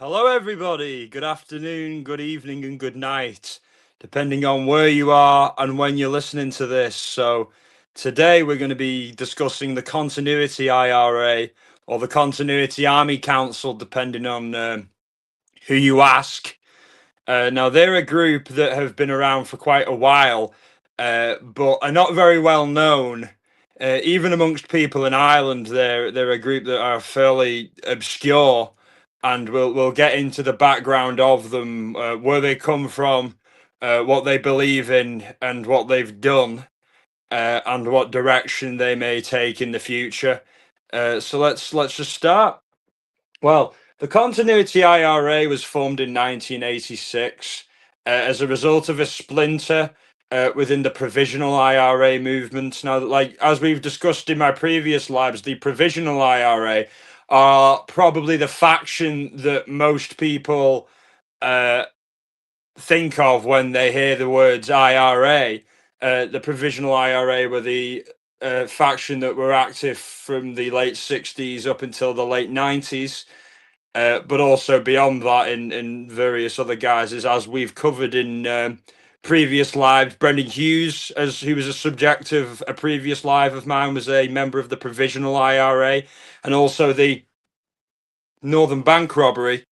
Hello, everybody. Good afternoon, good evening, and good night, depending on where you are and when you're listening to this. So, today we're going to be discussing the Continuity IRA or the Continuity Army Council, depending on who you ask. Now, they're a group that have been around for quite a while, but are not very well known. Even amongst people in Ireland, they're a group that are fairly obscure, and we'll get into the background of them, where they come from, what they believe in, and what they've done, and what direction they may take in the future. So let's just start. Well, the Continuity IRA was formed in 1986 as a result of a splinter within the Provisional IRA movement. Now, like as we've discussed in my previous lives, the Provisional IRA are probably the faction that most people uh, think of when they hear the words IRA. The Provisional IRA were the faction that were active from the late 60s up until the late 90s. But also beyond that in various other guises, as we've covered in previous lives. Brendan Hughes, as he was a subject of a previous live of mine, was a member of the Provisional IRA, and also the Northern Bank robbery,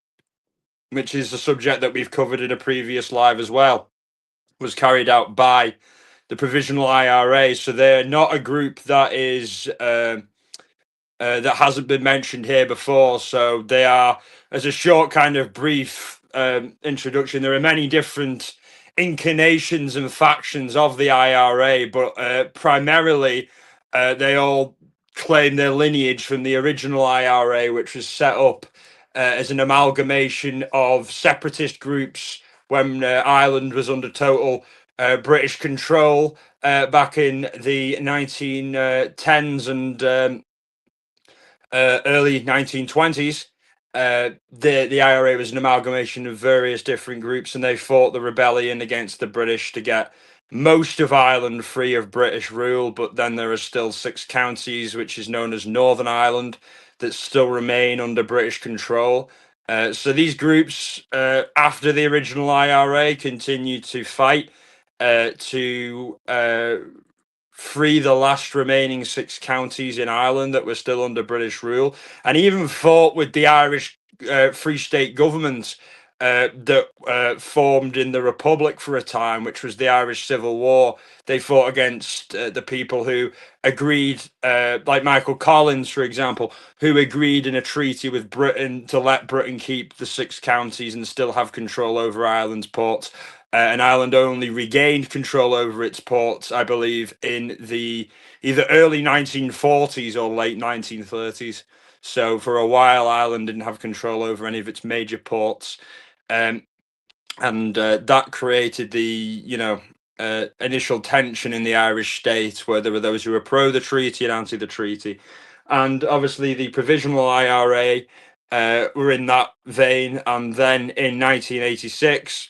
which is a subject that we've covered in a previous live as well, was carried out by the Provisional IRA. So they're not a group that is that hasn't been mentioned here before. So they are, as a short kind of brief introduction, there are many different incarnations and factions of the IRA, but primarily they all claim their lineage from the original IRA, which was set up as an amalgamation of separatist groups when Ireland was under total British control back in the 1910s and early 1920s. The IRA was an amalgamation of various different groups, and they fought the rebellion against the British to get most of Ireland free of British rule. But then there are still 6 counties, which is known as Northern Ireland, that still remain under British control. So these groups, after the original IRA, continued to fight to free the last remaining 6 counties in Ireland that were still under British rule, and even fought with the Irish Free State government that formed in the Republic for a time, which was the Irish Civil War. They fought against the people who agreed, like Michael Collins, for example, who agreed in a treaty with Britain to let Britain keep the 6 counties and still have control over Ireland's ports. And Ireland only regained control over its ports, I believe, in the either early 1940s or late 1930s. So for a while, Ireland didn't have control over any of its major ports, and that created the initial tension in the Irish state, where there were those who were pro the treaty and anti the treaty, and obviously the Provisional IRA were in that vein. And then in 1986.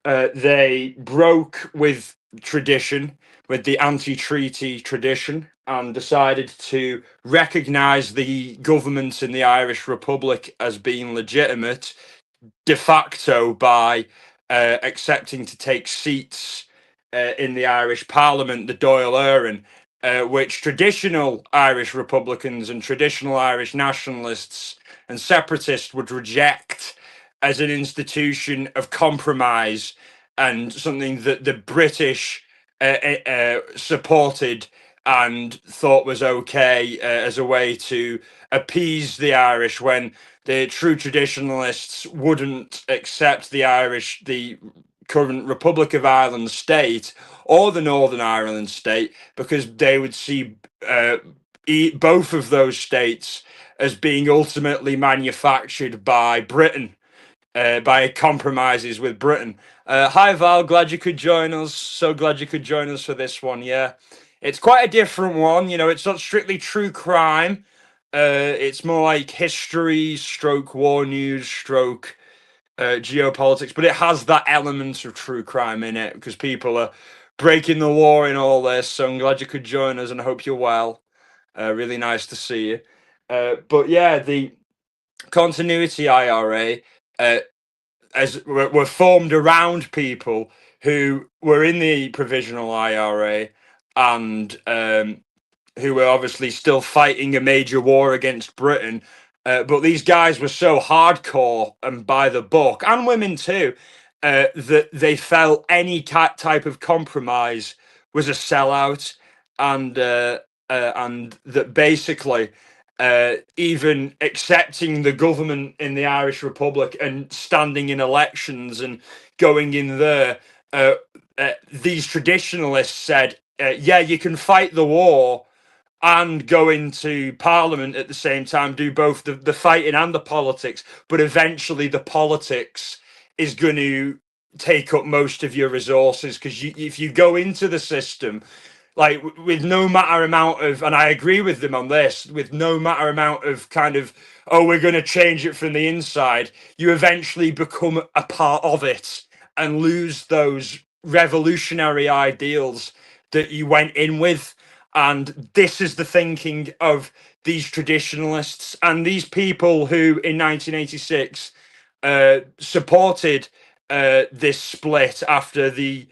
They broke with tradition, with the anti-treaty tradition, and decided to recognise the government in the Irish Republic as being legitimate de facto by accepting to take seats in the Irish Parliament, the Dáil Éireann, which traditional Irish Republicans and traditional Irish nationalists and separatists would reject as an institution of compromise and something that the British supported and thought was okay as a way to appease the Irish when the true traditionalists wouldn't accept the current Republic of Ireland state or the Northern Ireland state, because they would see both of those states as being ultimately manufactured by Britain, by compromises with Britain. Hi Val, glad you could join us. So glad you could join us for this one. Yeah, it's quite a different one. You know, it's not strictly true crime. It's more like history, stroke war news, stroke geopolitics, but it has that element of true crime in it because people are breaking the law in all this. So I'm glad you could join us, and I hope you're well. Really nice to see you. But yeah, the Continuity IRA as were formed around people who were in the provisional IRA and who were obviously still fighting a major war against Britain. But these guys were so hardcore and by the book, and women too, that they felt any type of compromise was a sellout, and that basically even accepting the government in the Irish Republic and standing in elections and going in there, these traditionalists said, yeah, you can fight the war and go into parliament at the same time, do both the fighting and the politics, but eventually the politics is going to take up most of your resources, because if you go into the system like with no matter amount of, and I agree with them on this, with no matter amount of kind of, oh, we're going to change it from the inside, you eventually become a part of it and lose those revolutionary ideals that you went in with. And this is the thinking of these traditionalists and these people who in 1986 supported this split after the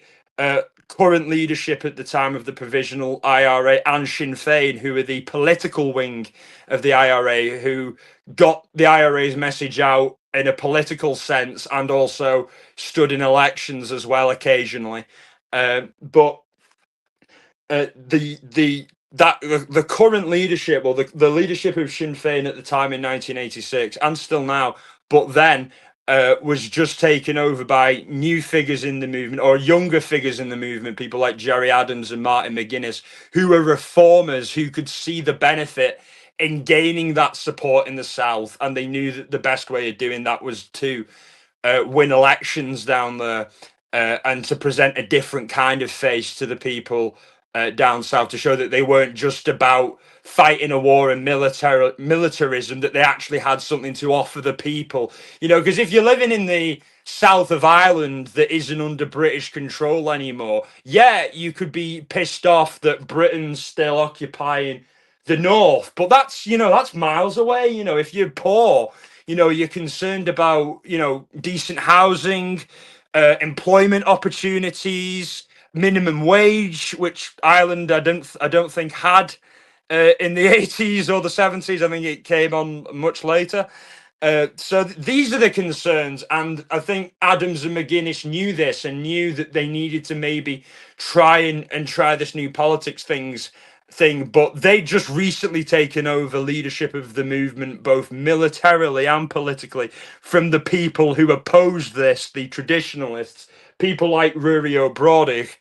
current leadership at the time of the provisional IRA and Sinn Féin, who were the political wing of the IRA, who got the IRA's message out in a political sense and also stood in elections as well occasionally. But the current leadership, or the leadership of Sinn Féin at the time in 1986 and still now, but then was just taken over by new figures in the movement, or younger figures in the movement, people like Gerry Adams and Martin McGuinness, who were reformers who could see the benefit in gaining that support in the South, and they knew that the best way of doing that was to win elections down there, and to present a different kind of face to the people down south, to show that they weren't just about fighting a war and militarism, that they actually had something to offer the people. You know, because if you're living in the south of Ireland that isn't under British control anymore, yeah, you could be pissed off that Britain's still occupying the north, but that's, you know, that's miles away. You know, if you're poor, you know, you're concerned about, you know, decent housing, employment opportunities, minimum wage, which Ireland I don't think had in the 80s or the 70s. I think it came on much later. So these are the concerns, and I think Adams and McGuinness knew this and knew that they needed to maybe try and try this new politics thing, but they just recently taken over leadership of the movement, both militarily and politically, from the people who opposed this, the traditionalists, people like Rory O'Brodick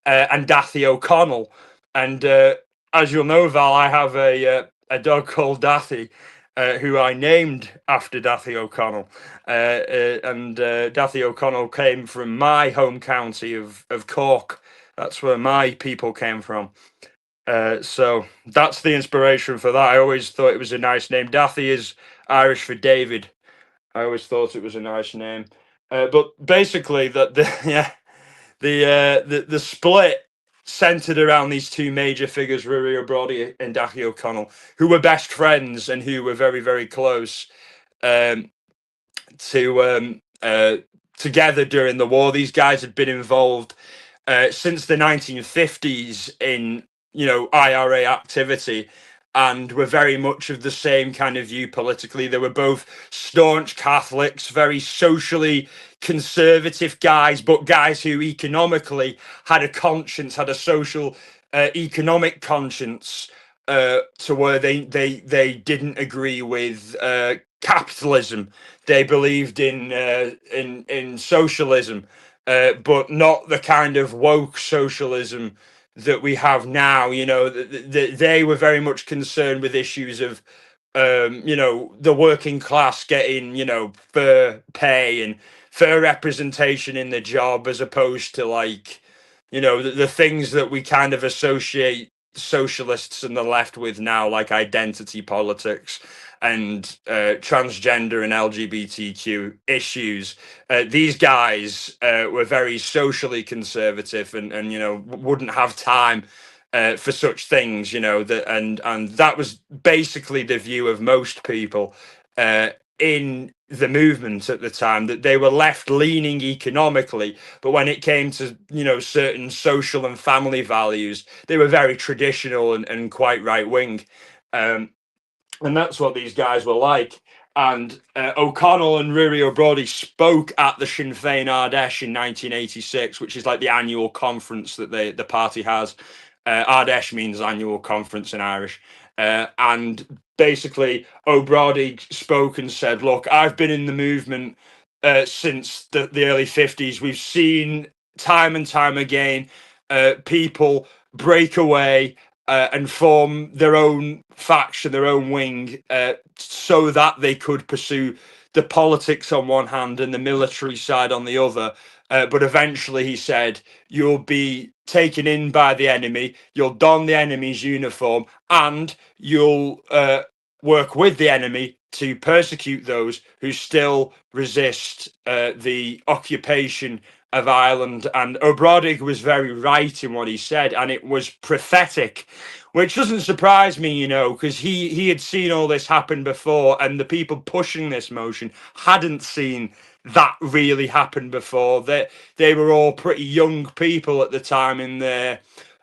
and Dathie O'Connell. And as you'll know, Val, I have a dog called Dathie, who I named after Dathie O'Connell. And Dathie O'Connell came from my home county of Cork. That's where my people came from. So that's the inspiration for that. I always thought it was a nice name. Dathie is Irish for David. I always thought it was a nice name. But basically, that the yeah, the split centered around these two major figures, Rory O'Brodick and Dathie O'Connell, who were best friends and who were very, very close together during the war. These guys had been involved since the 1950s in, you know, IRA activity, and were very much of the same kind of view politically. They were both staunch Catholics, very socially conservative guys, but guys who economically had a conscience, had a social economic conscience, to where they didn't agree with capitalism. They believed in socialism, but not the kind of woke socialism that we have now. You know, they were very much concerned with issues of, you know, the working class getting, you know, fair pay and fair representation in the job, as opposed to, like, you know, the things that we kind of associate socialists and the left with now, like identity politics and transgender and LGBTQ issues. These guys were very socially conservative, and you know, wouldn't have time for such things. You know, that and that was basically the view of most people in the movement at the time, that they were left leaning economically, but when it came to, you know, certain social and family values, they were very traditional and quite right wing. And that's what these guys were like. And O'Connell and Ruri O'Brody spoke at the Sinn Féin Ardèche in 1986, which is like the annual conference that the party has. Ardèche means annual conference in Irish. And basically, O'Brody spoke and said, look, I've been in the movement since the early 50s. We've seen time and time again people break away and form their own faction, their own wing, so that they could pursue the politics on one hand and the military side on the other. But eventually, he said, you'll be taken in by the enemy, you'll don the enemy's uniform, and you'll work with the enemy to persecute those who still resist the occupation of Ireland. And O'Brody was very right in what he said, and it was prophetic, which doesn't surprise me, you know, because he had seen all this happen before, and the people pushing this motion hadn't seen that really happen before. They were all pretty young people at the time, in their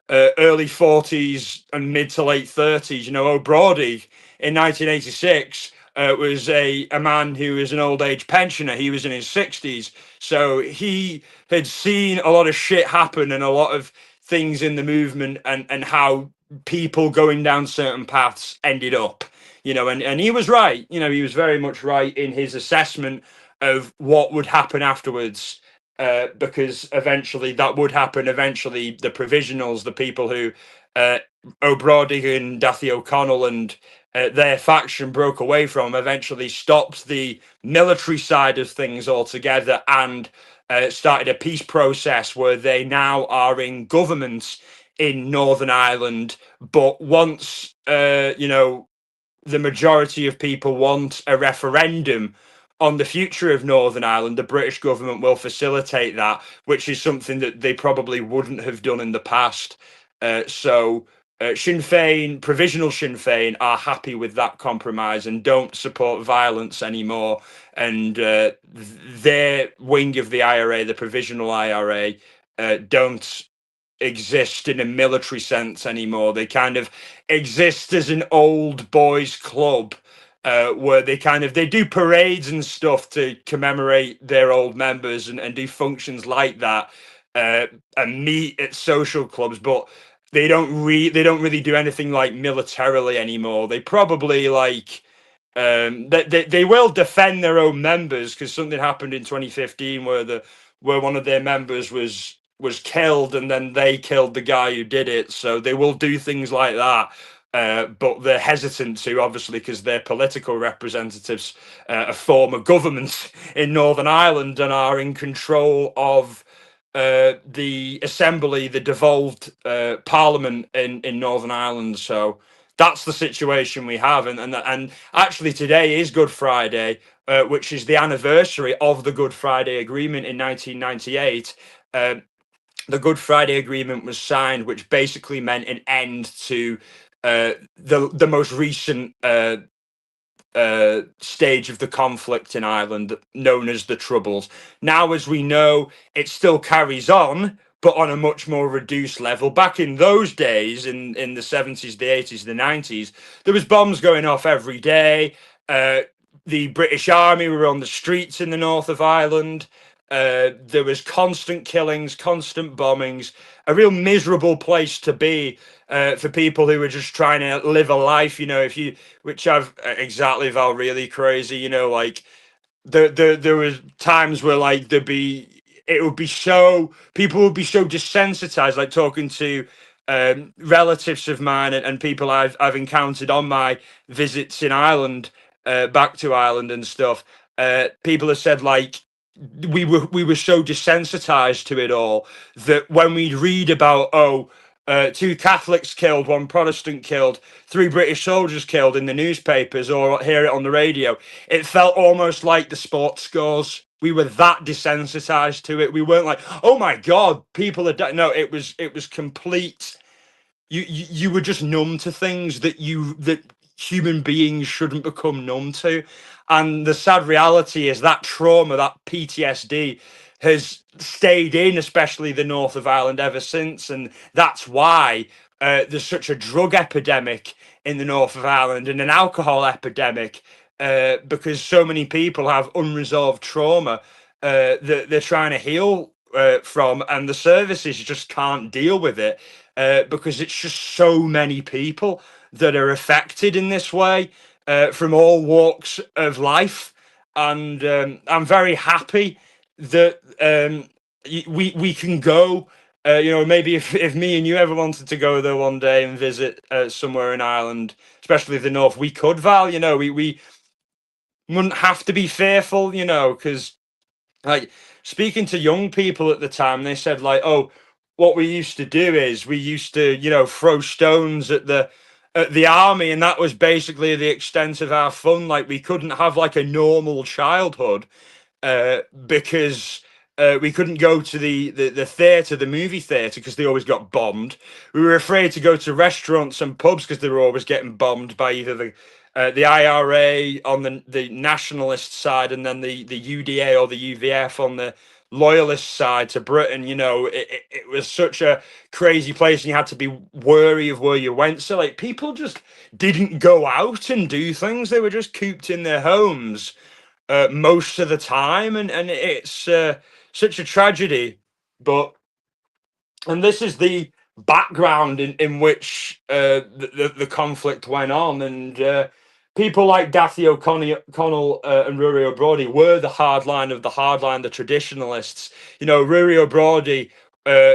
early 40s and mid to late 30s. You know, O'Brody in 1986 was a man who was an old age pensioner. He was in his 60s. So he had seen a lot of shit happen and a lot of things in the movement, and how people going down certain paths ended up, you know, and he was right. You know, he was very much right in his assessment of what would happen afterwards. Because eventually that would happen. Eventually, the provisionals, the people who O'Brody and Dathie O'Connell and their faction broke away from, eventually stopped the military side of things altogether, and started a peace process where they now are in government in Northern Ireland. But once, you know, the majority of people want a referendum on the future of Northern Ireland, the British government will facilitate that, which is something that they probably wouldn't have done in the past. So Sinn Féin, provisional Sinn Féin, are happy with that compromise and don't support violence anymore. And their wing of the IRA, the provisional IRA, don't exist in a military sense anymore. They kind of exist as an old boys club, where they do parades and stuff to commemorate their old members, and do functions like that, and meet at social clubs, but they don't really do anything like militarily anymore. They probably like they will defend their own members, because something happened in 2015 where one of their members was killed, and then they killed the guy who did it. So they will do things like that. But they're hesitant to, obviously, because their political representatives are former governments in Northern Ireland and are in control of the assembly, the devolved parliament in Northern Ireland. So that's the situation we have. And actually, today is Good Friday, which is the anniversary of the Good Friday Agreement in 1998. The Good Friday Agreement was signed, which basically meant an end to the most recent stage of the conflict in Ireland, known as the Troubles. Now, as we know, it still carries on, but on a much more reduced level. Back in those days, in the 70s, the 80s, the 90s, there was bombs going off every day. The British Army were on the streets in the north of Ireland. There was constant killings, constant bombings, a real miserable place to be for people who were just trying to live a life, you know, which I've exactly, Val, really crazy, you know, like there was times where like it would be so, people would be so desensitized, like talking to relatives of mine, and people I've encountered on my visits in Ireland, back to Ireland and stuff. People have said like we were so desensitized to it all, that when we'd read about, two Catholics killed, one Protestant killed, three British soldiers killed in the newspapers, or hear it on the radio, it felt almost like the sports scores. We were that desensitized to it. We weren't like, oh my God, people are dying. No, it was complete. You were just numb to things that human beings shouldn't become numb to. And the sad reality is that trauma, that PTSD, has stayed in, especially the north of Ireland, ever since. And that's why there's such a drug epidemic in the north of Ireland and an alcohol epidemic, because so many people have unresolved trauma that they're trying to heal from, and the services just can't deal with it, because it's just so many people that are affected in this way, from all walks of life. And I'm very happy that we can go. Maybe if me and you ever wanted to go there one day and visit somewhere in Ireland, especially the north, we could, Val. We wouldn't have to be fearful, because, like, speaking to young people at the time, they said, like, oh, what we used to do is we used to, throw stones at the army, and that was basically the extent of our fun. Like, we couldn't have like a normal childhood, because we couldn't go to the theatre, the movie theatre, because they always got bombed. We were afraid to go to restaurants and pubs because they were always getting bombed by either the IRA on the nationalist side, and then the UDA or the UVF on the loyalist side to Britain. It was such a crazy place, and you had to be wary of where you went. So, like, people just didn't go out and do things. They were just cooped in their homes most of the time, and it's such a tragedy. But and this is the background in which the conflict went on, and people like Dathy O'Connell and Rory O'Brody were the hardline of the hardline, the traditionalists. Rory O'Brody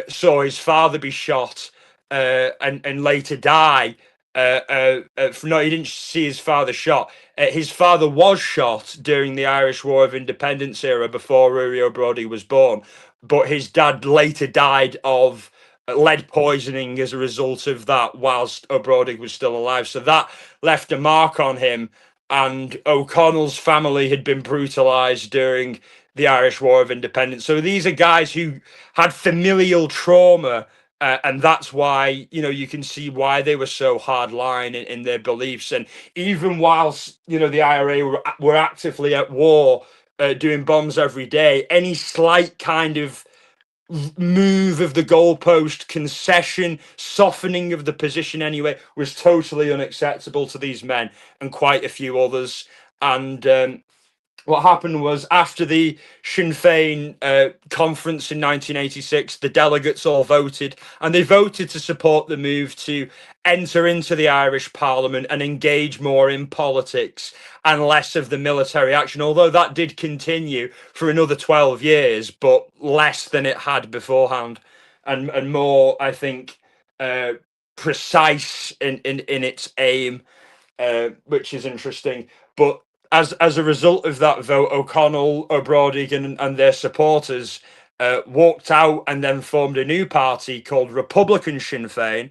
saw his father be shot, and later die. No, he didn't see his father shot. His father was shot during the Irish War of Independence era, before Rory O'Brody was born, but his dad later died of lead poisoning as a result of that, whilst O'Brody was still alive. So that left a mark on him. And O'Connell's family had been brutalized during the Irish War of Independence. So these are guys who had familial trauma, and that's why you can see why they were so hardline in their beliefs. And even whilst the IRA were actively at war, doing bombs every day, any slight kind of move of the goalpost, concession, softening of the position anyway, was totally unacceptable to these men and quite a few others. And what happened was, after the Sinn Féin conference in 1986, the delegates all voted, and they voted to support the move to enter into the Irish Parliament and engage more in politics and less of the military action, although that did continue for another 12 years, but less than it had beforehand, and more, I think, precise in its aim, which is interesting. But as a result of that vote, O'Connell, O'Brody, and their supporters walked out and then formed a new party called Republican Sinn Féin.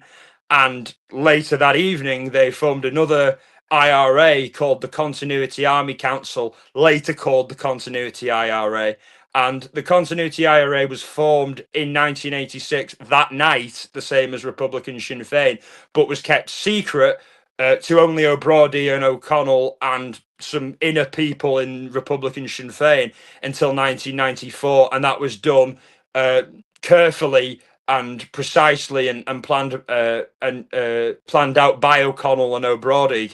And later that evening, they formed another IRA called the Continuity Army Council, later called the Continuity IRA. And the Continuity IRA was formed in 1986, that night, the same as Republican Sinn Féin, but was kept secret to only O'Brody and O'Connell and some inner people in Republican Sinn Féin until 1994, and that was done carefully and precisely, and planned planned out by O'Connell and O'Brody,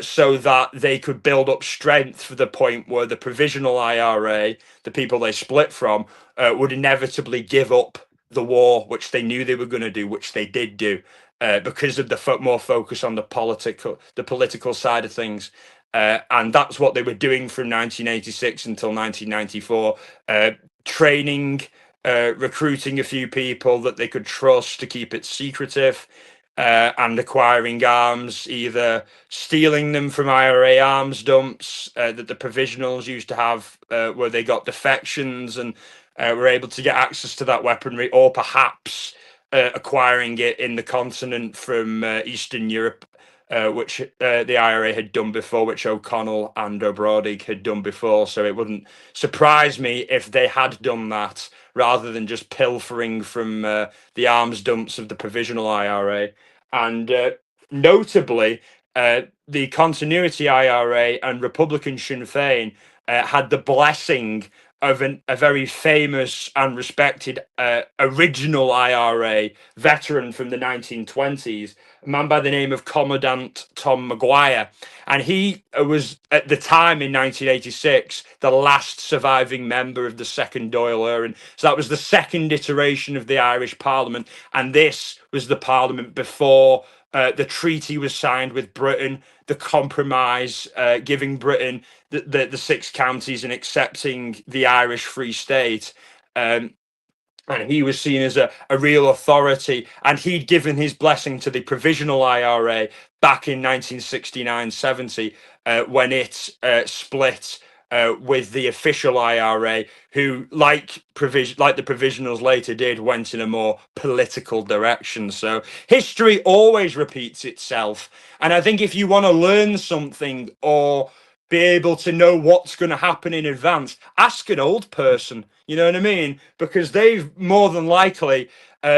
so that they could build up strength for the point where the provisional IRA, the people they split from, would inevitably give up the war, which they knew they were going to do, which they did do, because of the more focus on the political side of things. And that's what they were doing from 1986 until 1994, training, recruiting a few people that they could trust to keep it secretive, and acquiring arms, either stealing them from IRA arms dumps that the provisionals used to have, where they got defections and were able to get access to that weaponry, or perhaps acquiring it in the continent from Eastern Europe, which the IRA had done before, which O'Connell and O'Brody had done before. So it wouldn't surprise me if they had done that, rather than just pilfering from the arms dumps of the provisional IRA. And notably, the Continuity IRA and Republican Sinn Féin had the blessing of a very famous and respected original IRA veteran from the 1920s, a man by the name of Commandant Tom Maguire. And he was, at the time in 1986, the last surviving member of the second Doyle era. And so that was the second iteration of the Irish Parliament. And this was the Parliament before the treaty was signed with Britain, the compromise giving Britain the six counties and accepting the Irish Free State. And he was seen as a real authority, and he'd given his blessing to the provisional IRA back in 1969-70 when it split with the official IRA, who, like the provisionals later did, went in a more political direction. So history always repeats itself, and I think if you want to learn something or be able to know what's going to happen in advance, ask an old person. You know what I mean? Because they've more than likely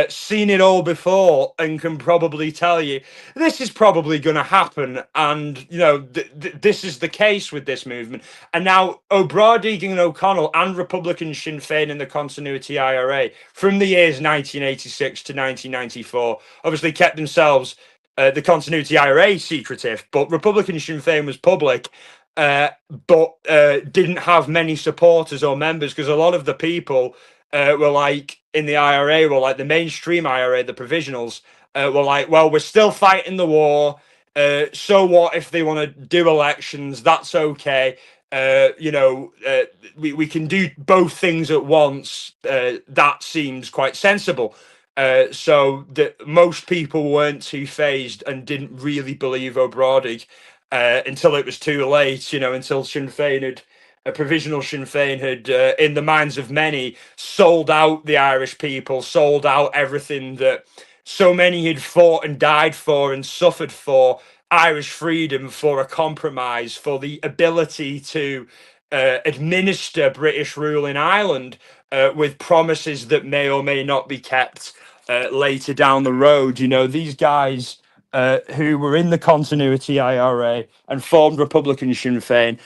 seen it all before and can probably tell you this is probably going to happen. And, you know, this is the case with this movement. And now O'Brien and O'Connell and Republican Sinn Féin in the Continuity IRA from the years 1986 to 1994 obviously kept themselves, the Continuity IRA, secretive, but Republican Sinn Féin was public. But didn't have many supporters or members, because a lot of the people were like in the IRA, were like the mainstream IRA, the provisionals, were like, well, we're still fighting the war. So what if they want to do elections? That's okay. You know, we can do both things at once. That seems quite sensible. So that most people weren't too phased and didn't really believe O'Brien until it was too late, you know, until Sinn Féin had, a provisional Sinn Féin had, in the minds of many, sold out the Irish people, sold out everything that so many had fought and died for and suffered for, Irish freedom, for a compromise, for the ability to administer British rule in Ireland with promises that may or may not be kept later down the road. You know, these guys who were in the Continuity IRA and formed Republican Sinn Féin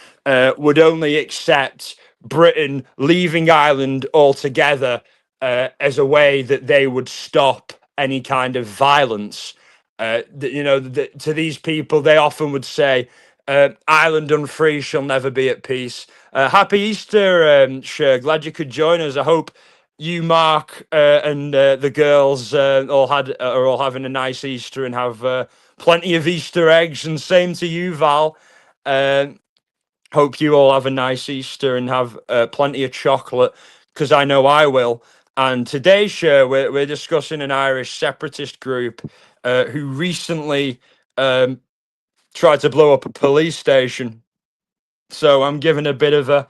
would only accept Britain leaving Ireland altogether as a way that they would stop any kind of violence. You know, to these people, they often would say, Ireland unfree shall never be at peace. Happy Easter, Cher. Glad you could join us. I hope you, Mark, and the girls are all having a nice Easter and have plenty of Easter eggs. And same to you, Val. Hope you all have a nice Easter and have plenty of chocolate, because I know I will. And today's show, we're discussing an Irish separatist group who recently tried to blow up a police station. So I'm giving a bit of a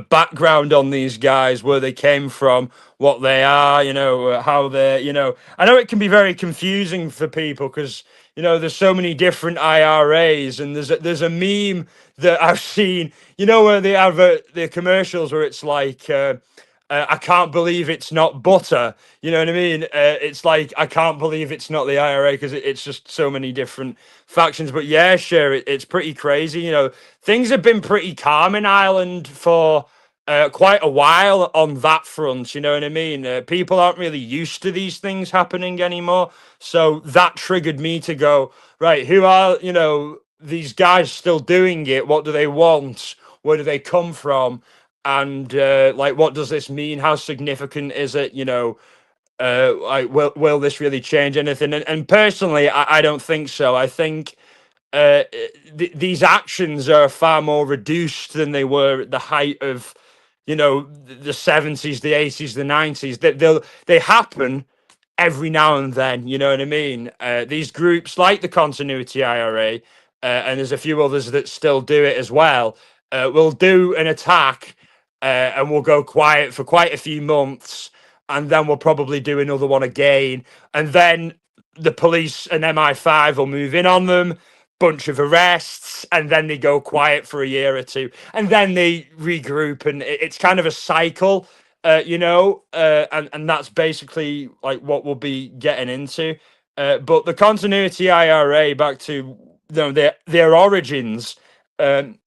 background on these guys, where they came from, what they are, you know, how they're, you know, I know it can be very confusing for people because, you know, there's so many different IRAs, and there's a meme that I've seen, you know, where they have the commercials where it's like, I can't believe it's not butter. You know what I mean? It's like, I can't believe it's not the IRA, because it's just so many different factions. But yeah, sure, it's pretty crazy. You know, things have been pretty calm in Ireland for quite a while on that front. You know what I mean? People aren't really used to these things happening anymore. So that triggered me to go, right, who are, you know, these guys still doing it? What do they want? Where do they come from? And like, what does this mean? How significant is it? You know, like, will this really change anything? And personally, I don't think so. I think these actions are far more reduced than they were at the height of, you know, the 70s, the 80s, the 90s. They happen every now and then. You know what I mean? These groups like the Continuity IRA, and there's a few others that still do it as well, will do an attack. And we'll go quiet for quite a few months, and then we'll probably do another one again. And then the police and MI5 will move in on them, bunch of arrests, and then they go quiet for a year or two, and then they regroup, and it's kind of a cycle, you know, and that's basically like what we'll be getting into. But the Continuity IRA, back to their origins. Um,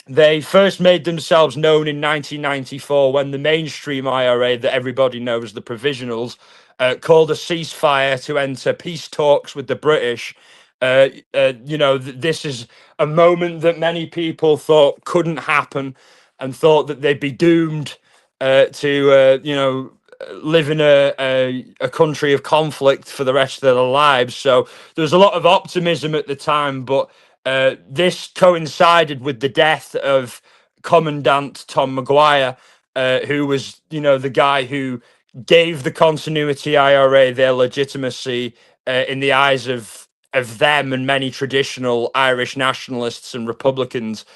they first made themselves known in 1994 when the mainstream IRA that everybody knows, the provisionals, called a ceasefire to enter peace talks with the British. This is a moment that many people thought couldn't happen and thought that they'd be doomed to live in a country of conflict for the rest of their lives. So there was a lot of optimism at the time, but this coincided with the death of Commandant Tom Maguire, who was, the guy who gave the Continuity IRA their legitimacy in the eyes of them and many traditional Irish nationalists and Republicans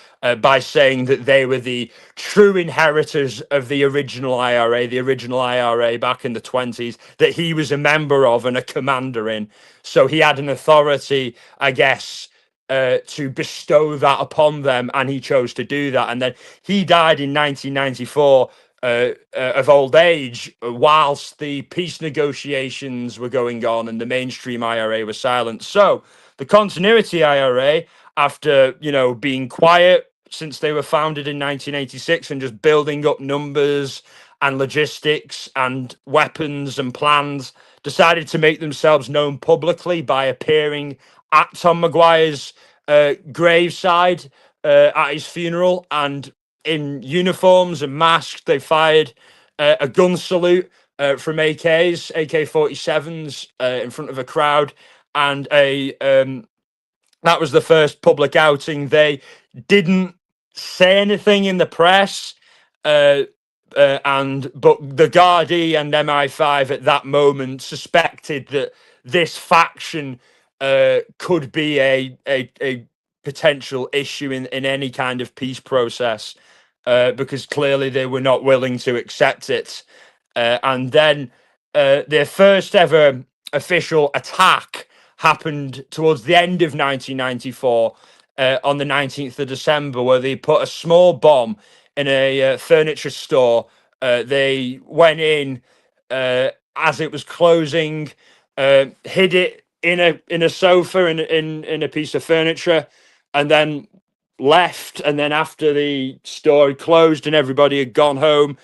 by saying that they were the true inheritors of the original IRA back in the 20s, that he was a member of and a commander in. So he had an authority, I guess, to bestow that upon them, and he chose to do that. And then he died in 1994 of old age whilst the peace negotiations were going on and the mainstream IRA was silent. So the Continuity IRA, after being quiet since they were founded in 1986 and just building up numbers and logistics and weapons and plans, decided to make themselves known publicly by appearing at Tom Maguire's graveside at his funeral, and in uniforms and masks, they fired a gun salute from AK-47s in front of a crowd, and that was the first public outing. They didn't say anything in the press, but the Gardaí and MI5 at that moment suspected that this faction could be a potential issue in any kind of peace process, because clearly they were not willing to accept it. And then their first ever official attack happened towards the end of 1994, on the 19th of December, where they put a small bomb in a furniture store. They went in as it was closing, hid it in a sofa in a piece of furniture, and then left. And then after the store had closed and everybody had gone home,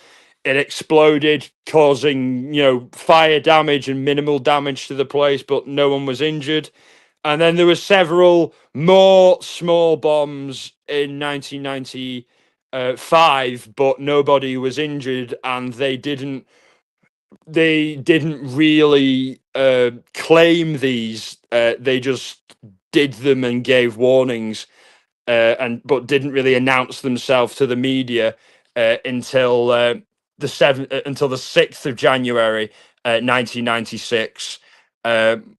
it exploded, causing fire damage and minimal damage to the place, but no one was injured. And then there were several more small bombs in 1995, but nobody was injured, and they didn't really claim these. They just did them and gave warnings, but didn't really announce themselves to the media until the 6th of January 1996. And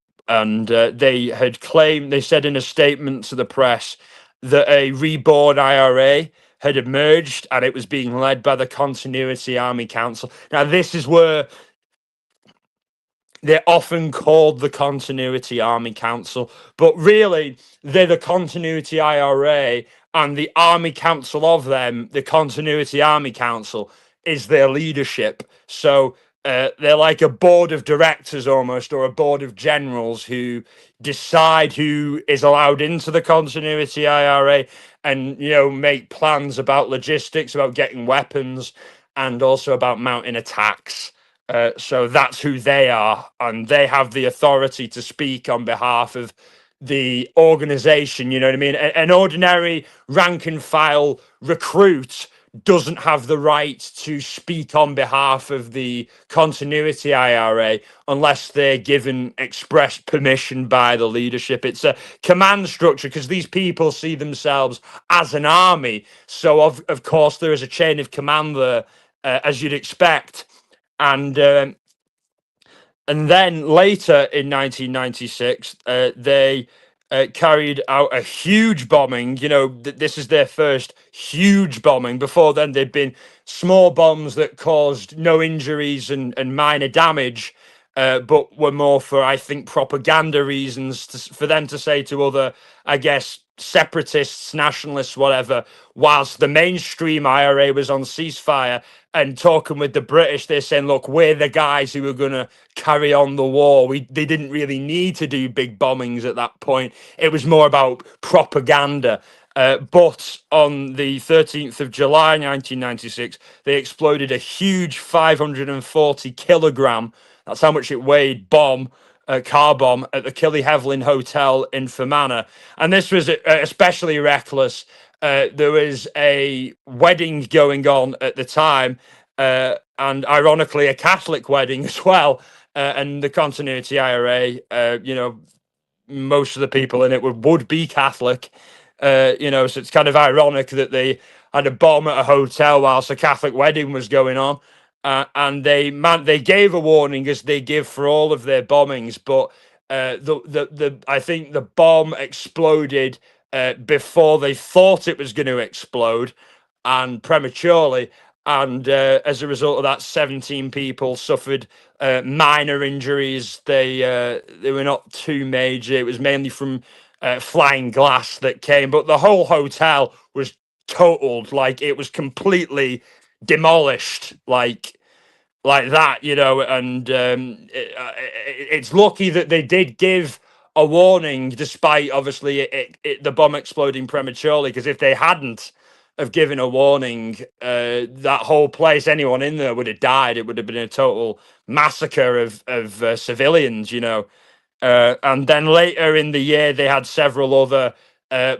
they said in a statement to the press that a reborn IRA had emerged, and it was being led by the Continuity Army Council. Now, this is where they're often called the Continuity Army Council, but really they're the Continuity IRA, and the Army Council of them, the Continuity Army Council, is their leadership. So they're like a board of directors almost, or a board of generals who decide who is allowed into the Continuity IRA, and make plans about logistics, about getting weapons, and also about mounting attacks. So that's who they are, and they have the authority to speak on behalf of the organization. You know what I mean? An ordinary rank and file recruit doesn't have the right to speak on behalf of the Continuity IRA unless they're given express permission by the leadership. It's a command structure because these people see themselves as an army. So of course there is a chain of command there, as you'd expect. And then later in 1996, they carried out a huge bombing. This is their first huge bombing. Before then, there'd been small bombs that caused no injuries and minor damage, but were more for, I think, propaganda reasons, for them to say to other, I guess, separatists, nationalists, whatever, whilst the mainstream IRA was on ceasefire and talking with the British. They're saying, look, we're the guys who are going to carry on the war. They didn't really need to do big bombings at that point. It was more about propaganda. But on the 13th of July 1996, they exploded a huge 540 kilogram, that's how much it weighed, bomb, car bomb at the Killyhevlin Hotel in Fermanagh. And this was especially reckless. There was a wedding going on at the time, and ironically, a Catholic wedding as well. And the Continuity IRA, most of the people in it would be Catholic. So it's kind of ironic that they had a bomb at a hotel whilst a Catholic wedding was going on. And they gave a warning, as they give for all of their bombings, but I think the bomb exploded before they thought it was going to explode, and prematurely. And as a result of that, 17 people suffered minor injuries. They were not too major. It was mainly from flying glass that came, but the whole hotel was totaled. Like, it was completely demolished, like that, and it's lucky that they did give a warning, despite obviously the bomb exploding prematurely, because if they hadn't have given a warning, that whole place, anyone in there would have died. It would have been a total massacre of civilians, and then later in the year, they had several other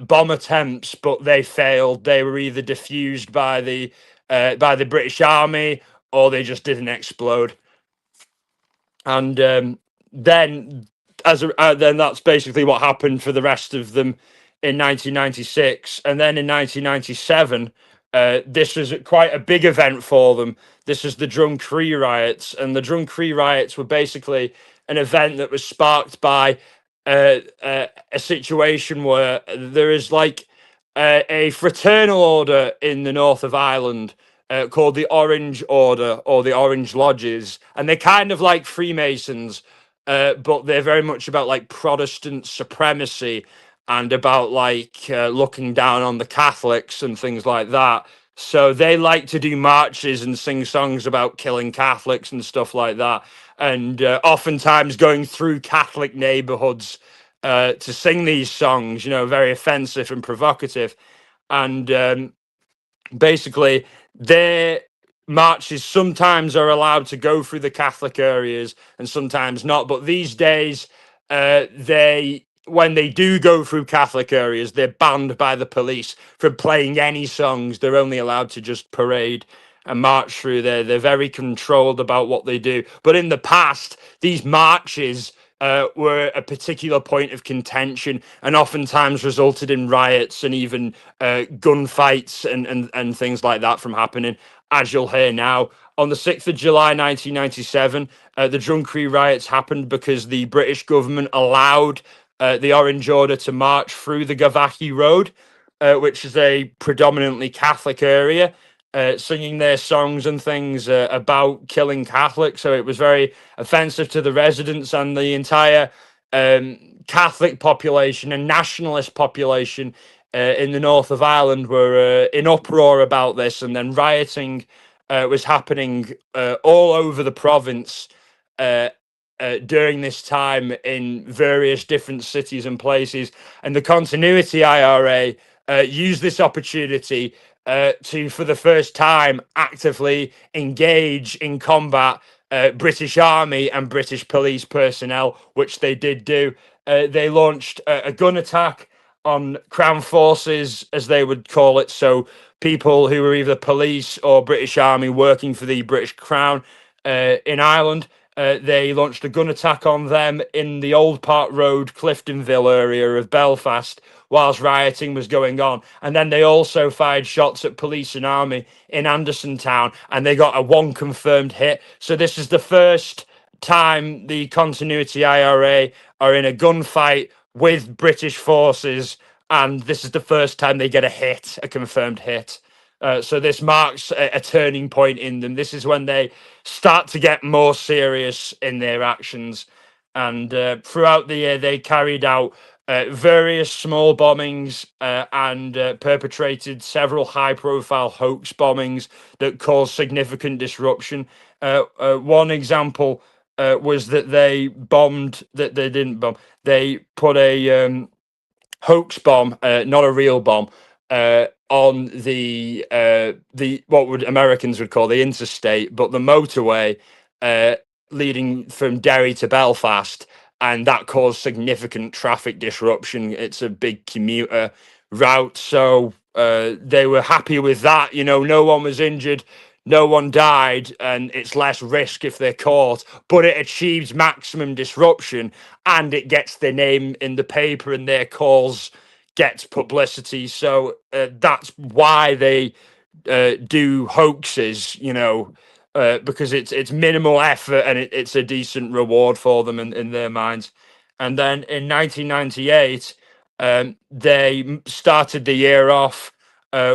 bomb attempts, but they failed. They were either diffused by the British Army, or they just didn't explode. And then then that's basically what happened for the rest of them in 1996. And then in 1997, this was quite a big event for them. This was the Drumcree riots, and the Drumcree riots were basically an event that was sparked by a situation where there is like a fraternal order in the north of Ireland called the Orange Order, or the Orange Lodges, and they're kind of like Freemasons, but they're very much about like Protestant supremacy and about like looking down on the Catholics and things like that. So they like to do marches and sing songs about killing Catholics and stuff like that, and oftentimes going through Catholic neighborhoods to sing these songs, very offensive and provocative. And basically, their marches sometimes are allowed to go through the Catholic areas and sometimes not. But these days, when they do go through Catholic areas, they're banned by the police from playing any songs. They're only allowed to just parade and march through there. They're very controlled about what they do. But in the past, these marches were a particular point of contention, and oftentimes resulted in riots and even gunfights and things like that from happening, as you'll hear now. On the 6th of July 1997, the Drumcree riots happened because the British government allowed the Orange Order to march through the Gavaki Road, which is a predominantly Catholic area, singing their songs and things about killing Catholics. So it was very offensive to the residents, and the entire Catholic population and nationalist population in the north of Ireland were in uproar about this. And then rioting was happening all over the province during this time in various different cities and places. And the Continuity IRA used this opportunity to, for the first time, actively engage in combat British Army and British police personnel, which they did do. They launched a gun attack on Crown Forces, as they would call it. So people who were either police or British Army working for the British Crown in Ireland. They launched a gun attack on them in the Old Park Road, Cliftonville area of Belfast, whilst rioting was going on. And then they also fired shots at police and army in Andersontown, and they got a one confirmed hit. So this is the first time the Continuity IRA are in a gunfight with British forces, and this is the first time they get a hit, a confirmed hit. So this marks a turning point in them. This is when they start to get more serious in their actions. And throughout the year, they carried out various small bombings, and perpetrated several high-profile hoax bombings that caused significant disruption. One example was that they bombed, that they didn't bomb, they put a hoax bomb, not a real bomb, on the what would Americans would call the interstate, but the motorway uh, leading from Derry to Belfast, and that caused significant traffic disruption. It's a big commuter route, so they were happy with that. You know, no one was injured. No one died, and it's less risk if they're caught, but it achieves maximum disruption and it gets their name in the paper and their cause gets publicity. So that's why they do hoaxes, you know, because it's minimal effort and it's a decent reward for them in their minds. And then in 1998, they started the year off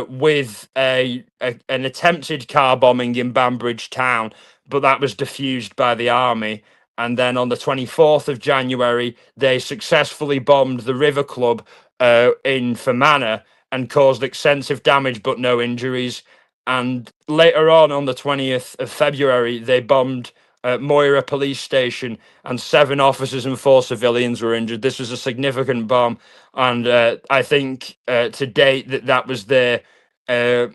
with an attempted car bombing in Banbridge Town, but that was diffused by the army. And then on the 24th of January, they successfully bombed the River Club in Fermanagh and caused extensive damage but no injuries. And later on the 20th of February, they bombed Moira police station, and 7 officers and 4 civilians were injured. This was a significant bomb, and I think to date that was their uh,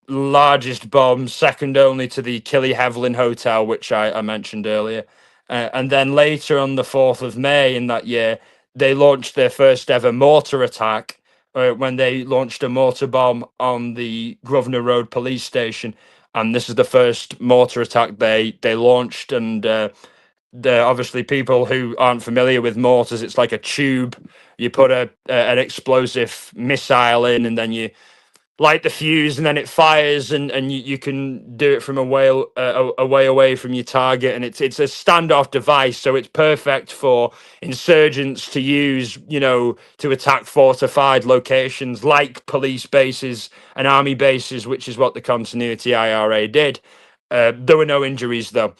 largest bomb, second only to the Killyhevlin Hotel, which I mentioned earlier. And then later on the 4th of May in that year, they launched their first ever mortar attack when they launched a mortar bomb on the Grosvenor Road police station. And this is the first mortar attack they launched. And the obviously people who aren't familiar with mortars, it's like a tube. You put an explosive missile in, and then you light the fuse, and then it fires, and you can do it from a way away from your target, and it's a standoff device, so it's perfect for insurgents to use, you know, to attack fortified locations like police bases and army bases, which is what the Continuity IRA did. There were no injuries though.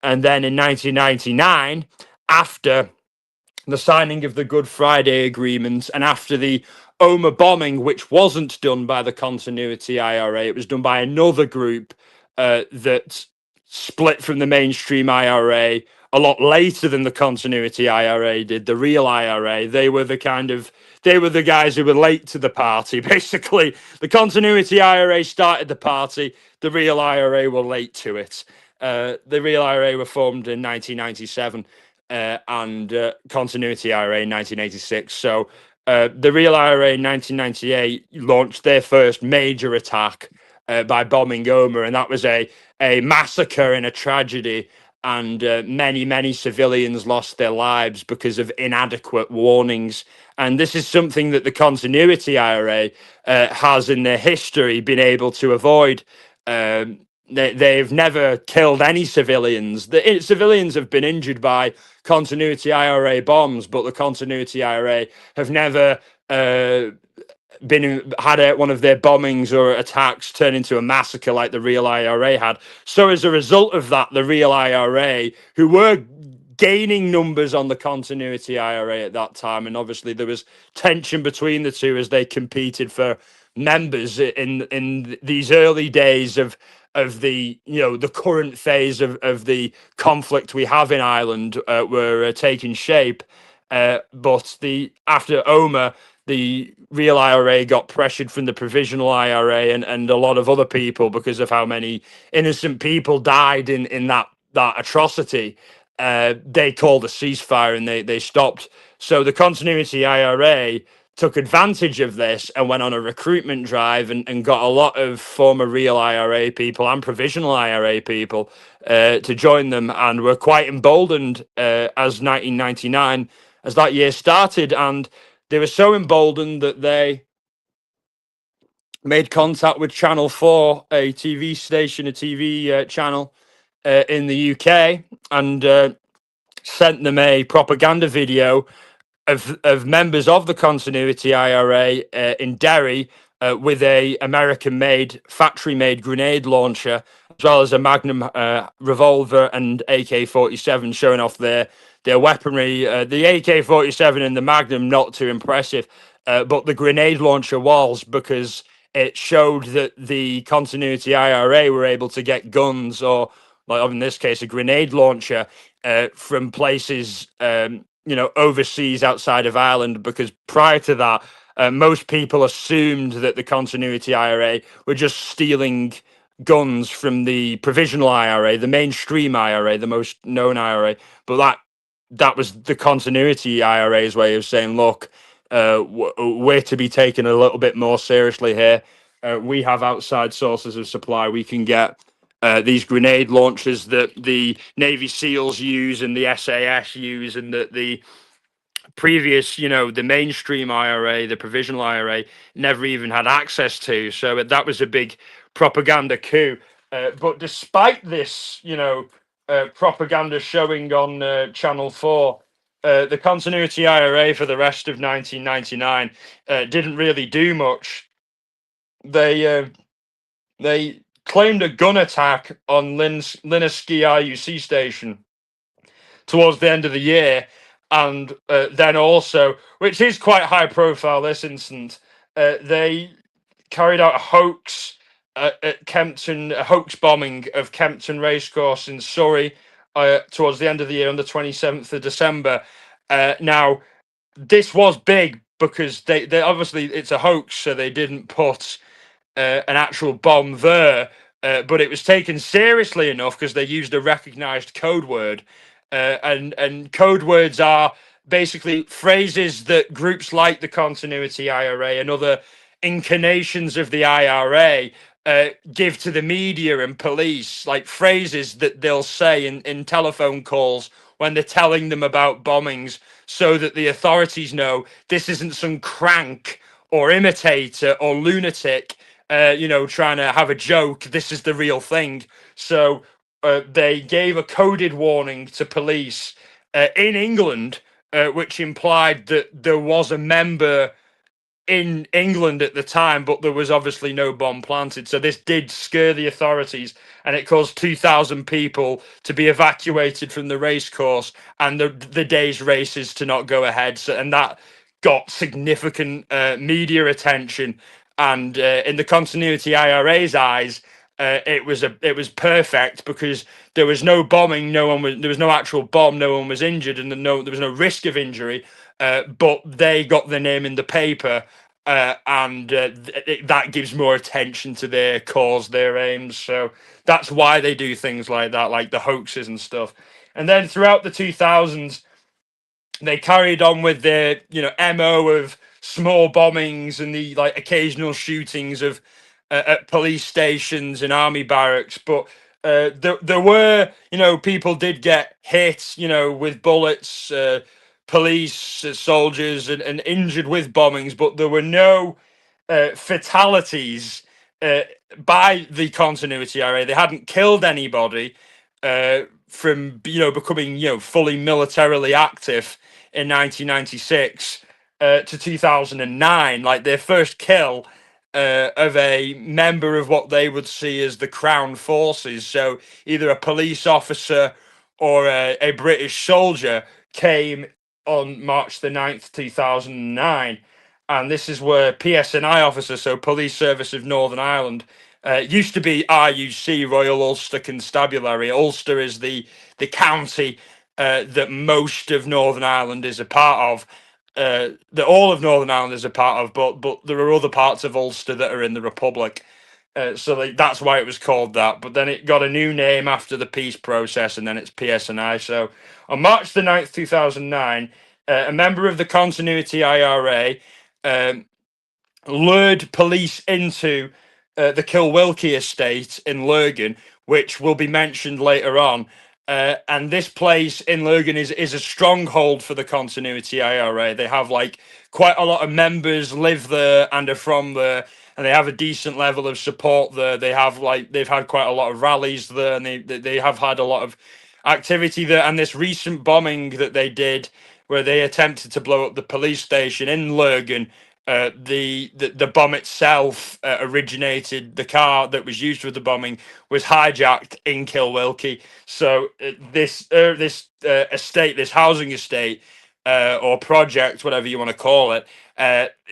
And then in 1999, after the signing of the Good Friday Agreement, and after the Omagh bombing, which wasn't done by the Continuity IRA, it was done by another group that split from the mainstream IRA a lot later than the Continuity IRA did. The real IRA, they were the guys who were late to the party. Basically, the Continuity IRA started the party. The real IRA were late to it. The real IRA were formed in 1997. And Continuity IRA in 1986. So the real IRA in 1998 launched their first major attack by bombing Omagh, and that was a massacre and a tragedy. And many civilians lost their lives because of inadequate warnings. And this is something that the Continuity IRA has in their history been able to avoid. They've never killed any civilians. The civilians have been injured by Continuity IRA bombs, but the Continuity IRA have never had one of their bombings or attacks turn into a massacre like the real IRA had. So as a result of that, the real IRA, who were gaining numbers on the Continuity IRA at that time, and obviously there was tension between the two as they competed for members in these early days of the, you know, the current phase of the conflict we have in Ireland were taking shape. But after Omagh, the real IRA got pressured from the provisional IRA and a lot of other people because of how many innocent people died in that atrocity. They called a ceasefire and they stopped. So the Continuity IRA took advantage of this and went on a recruitment drive and got a lot of former real IRA people and provisional IRA people to join them, and were quite emboldened as 1999, as that year started. And they were so emboldened that they made contact with Channel 4, a TV station, a TV channel in the UK, and sent them a propaganda video of members of the Continuity IRA in Derry with a American-made, factory-made grenade launcher, as well as a Magnum revolver and AK-47, showing off their their weaponry. The AK-47 and the Magnum, not too impressive, but the grenade launcher was, because it showed that the Continuity IRA were able to get guns, or like in this case, a grenade launcher, from places, overseas outside of Ireland. Because prior to that, most people assumed that the Continuity IRA were just stealing guns from the provisional IRA, the mainstream IRA, the most known IRA. But that was the Continuity IRA's way of saying, look, we're to be taken a little bit more seriously here. We have outside sources of supply. We can get these grenade launchers that the Navy SEALs use and the SAS use, and that the previous, the mainstream IRA, the provisional IRA, never even had access to. So that was a big propaganda coup. But despite this, propaganda showing on Channel 4, the Continuity IRA for the rest of 1999 didn't really do much. They claimed a gun attack on Linniski RUC station towards the end of the year, and then also, which is quite high profile, this incident, they carried out a hoax at Kempton, a hoax bombing of Kempton Racecourse in Surrey towards the end of the year on the 27th of December. Now, this was big because they obviously, it's a hoax, so they didn't put an actual bomb there, but it was taken seriously enough because they used a recognized code word. And code words are basically phrases that groups like the Continuity IRA and other incarnations of the IRA give to the media and police, like phrases that they'll say in telephone calls when they're telling them about bombings, so that the authorities know this isn't some crank or imitator or lunatic, trying to have a joke. This is the real thing. So they gave a coded warning to police in England, which implied that there was a member in England at the time, but there was obviously no bomb planted. So this did scare the authorities, and it caused 2,000 people to be evacuated from the racecourse, and the day's races to not go ahead. So, and that got significant media attention. And in the Continuity IRA's eyes, it was perfect, because there was no bombing, there was no actual bomb, no one was injured, and there was no risk of injury. But they got the name in the paper, and that gives more attention to their cause, their aims. So that's why they do things like that, like the hoaxes and stuff. And then throughout the 2000s, they carried on with their MO of small bombings and the like occasional shootings of at police stations and army barracks. But there were, people did get hit, with bullets, police, soldiers, and injured with bombings, but there were no fatalities by the Continuity IRA. They hadn't killed anybody from becoming fully militarily active in 1996 to 2009. Like their first kill of a member of what they would see as the Crown Forces, so either a police officer or a British soldier, came on March the 9th, 2009. And this is where PSNI officer, so Police Service of Northern Ireland, used to be RUC, Royal Ulster Constabulary. Ulster is the county that most of Northern Ireland is a part of, that all of Northern Ireland is a part of, but there are other parts of Ulster that are in the Republic. So that's why it was called that. But then it got a new name after the peace process, and then it's PSNI. So on March the 9th, 2009, a member of the Continuity IRA lured police into the Kilwilkie estate in Lurgan, which will be mentioned later on. And this place in Lurgan is a stronghold for the Continuity IRA. They have like quite a lot of members live there and are from there, and they have a decent level of support there. They've had quite a lot of rallies there, and they have had a lot of activity there. And this recent bombing that they did, where they attempted to blow up the police station in Lurgan, the bomb itself originated. The car that was used for the bombing was hijacked in Kilwilkie. So this estate, this housing estate or project, whatever you want to call it,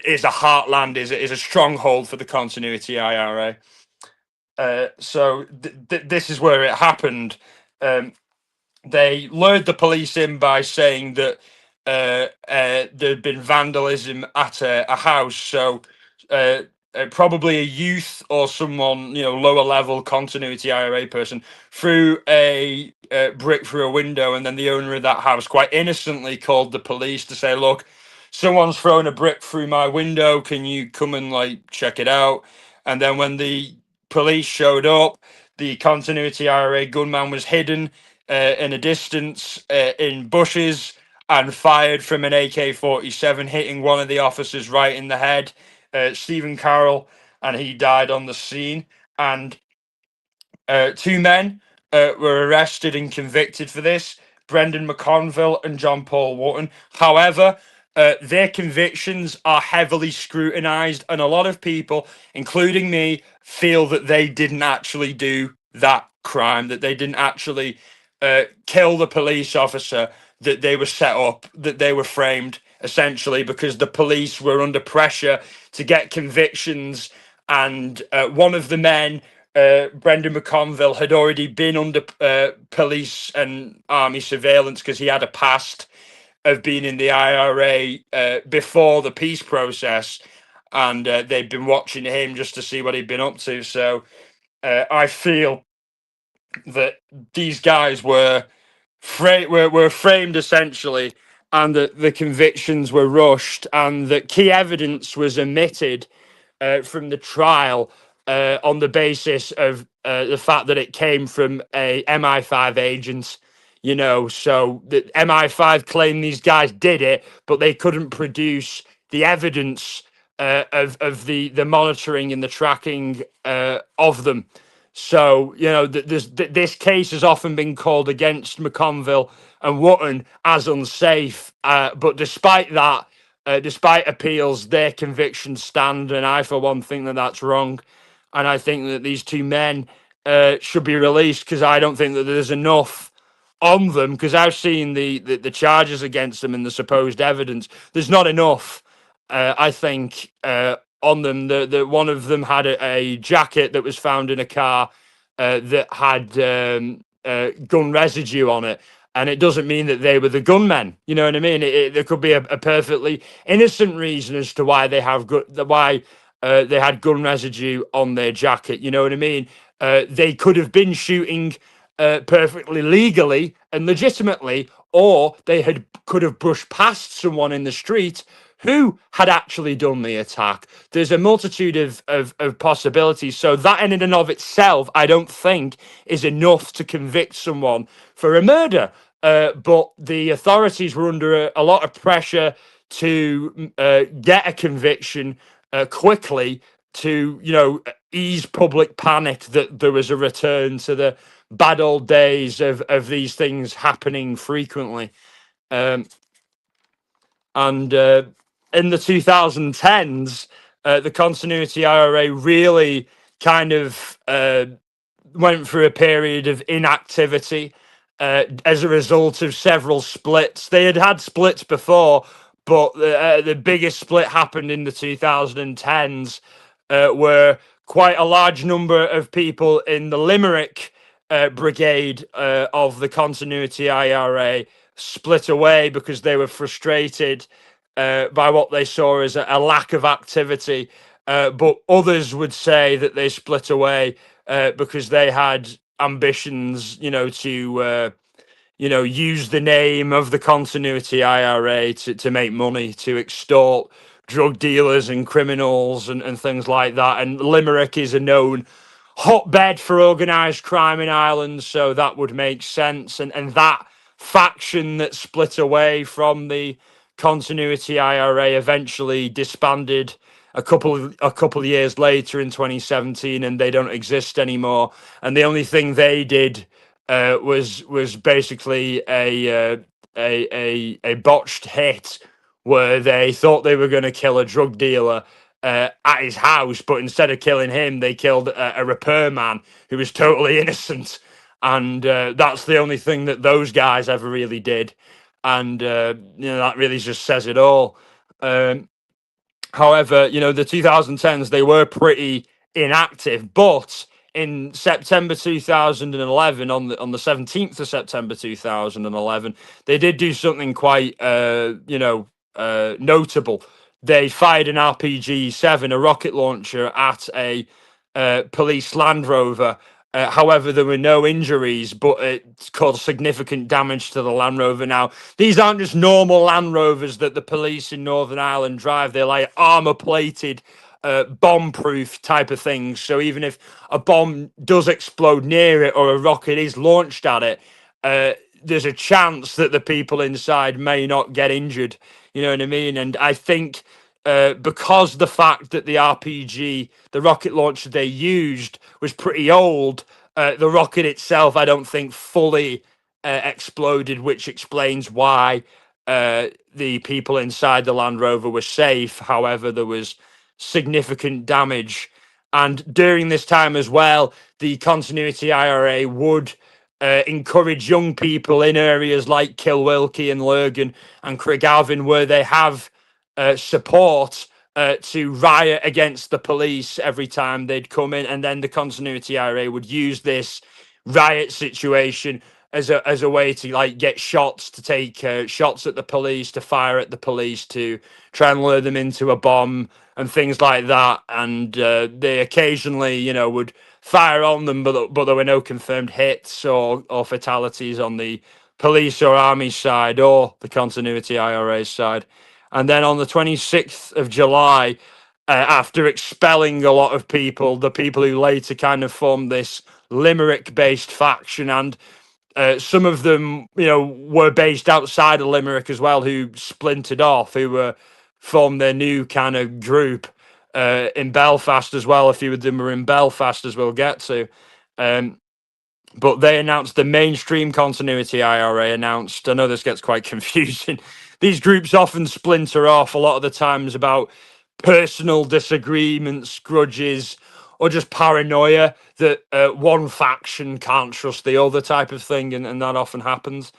is a heartland, is a stronghold for the Continuity IRA. So this is where it happened. They lured the police in by saying that there'd been vandalism at a house. So probably a youth or someone, lower level Continuity IRA person threw a brick through a window, and then the owner of that house quite innocently called the police to say, "Look, someone's thrown a brick through my window. Can you come and check it out?" And then when the police showed up, the Continuity IRA gunman was hidden in a distance in bushes and fired from an AK-47, hitting one of the officers right in the head, Stephen Carroll, and he died on the scene. And two men were arrested and convicted for this, Brendan McConville and John Paul Wotton. However, their convictions are heavily scrutinized, and a lot of people, including me, feel that they didn't actually do that crime, that they didn't actually kill the police officer, that they were set up, that they were framed, essentially, because the police were under pressure to get convictions. And one of the men, Brendan McConville, had already been under police and army surveillance because he had a past of being in the IRA before the peace process, and they'd been watching him just to see what he'd been up to. So I feel that these guys were framed essentially, and that the convictions were rushed, and that key evidence was omitted from the trial on the basis of the fact that it came from a MI5 agent. So the MI5 claimed these guys did it, but they couldn't produce the evidence of the monitoring and the tracking of them. So, this case has often been called against McConville and Wotton as unsafe. But despite that, despite appeals, their convictions stand. And I, for one, think that that's wrong. And I think that these two men should be released, because I don't think that there's enough on them, because I've seen the charges against them and the supposed evidence. There's not enough, I think, on them. The one of them had a jacket that was found in a car that had gun residue on it, and it doesn't mean that they were the gunmen. You know what I mean? There could be a perfectly innocent reason as to why they have they had gun residue on their jacket. You know what I mean? They could have been shooting perfectly legally and legitimately, or they could have brushed past someone in the street who had actually done the attack. There's a multitude of possibilities. So that in and of itself, I don't think is enough to convict someone for a murder. But the authorities were under a lot of pressure to get a conviction quickly, to ease public panic that there was a return to the bad old days of these things happening frequently. And in the 2010s, the Continuity IRA really kind of went through a period of inactivity as a result of several splits. They had splits before, but the biggest split happened in the 2010s, where quite a large number of people in the Limerick brigade of the Continuity IRA split away because they were frustrated by what they saw as a lack of activity. But others would say that they split away because they had ambitions, to use the name of the Continuity IRA to make money, to extort drug dealers and criminals and things like that. And Limerick is a known hotbed for organised crime in Ireland, so that would make sense. And that faction that split away from the Continuity IRA eventually disbanded a couple of years later in 2017, and they don't exist anymore. And the only thing they did was basically a botched hit where they thought they were going to kill a drug dealer at his house, but instead of killing him, they killed a repairman who was totally innocent. And that's the only thing that those guys ever really did. And, that really just says it all. However, the 2010s, they were pretty inactive, but in September 2011, on the 17th of September 2011, they did do something quite, notable. They fired an RPG-7, a rocket launcher, at a police Land Rover. However, there were no injuries, but it caused significant damage to the Land Rover. Now, these aren't just normal Land Rovers that the police in Northern Ireland drive. They're like armor-plated, bomb-proof type of things. So even if a bomb does explode near it or a rocket is launched at it, there's a chance that the people inside may not get injured. You know what I mean? And I think because the fact that the RPG, the rocket launcher they used, was pretty old, the rocket itself, I don't think, fully exploded, which explains why the people inside the Land Rover were safe. However, there was significant damage. And during this time as well, the Continuity IRA would encourage young people in areas like Kilwilkie and Lurgan and Craigavon, where they have support, to riot against the police every time they'd come in. And then the Continuity IRA would use this riot situation as a way to like get shots, to take shots at the police, to fire at the police, to try and lure them into a bomb and things like that. And they occasionally, would fire on them, but there were no confirmed hits or fatalities on the police or army side or the Continuity IRA side. And then on the 26th of July, after expelling a lot of people, the people who later kind of formed this Limerick-based faction, and some of them, were based outside of Limerick as well, who splintered off, who formed their new kind of group in Belfast as well. A few of them were in Belfast, as we'll get to. But they announced, the mainstream Continuity IRA announced, I know this gets quite confusing, these groups often splinter off a lot of the times about personal disagreements, grudges, or just paranoia that one faction can't trust the other type of thing, and that often happens.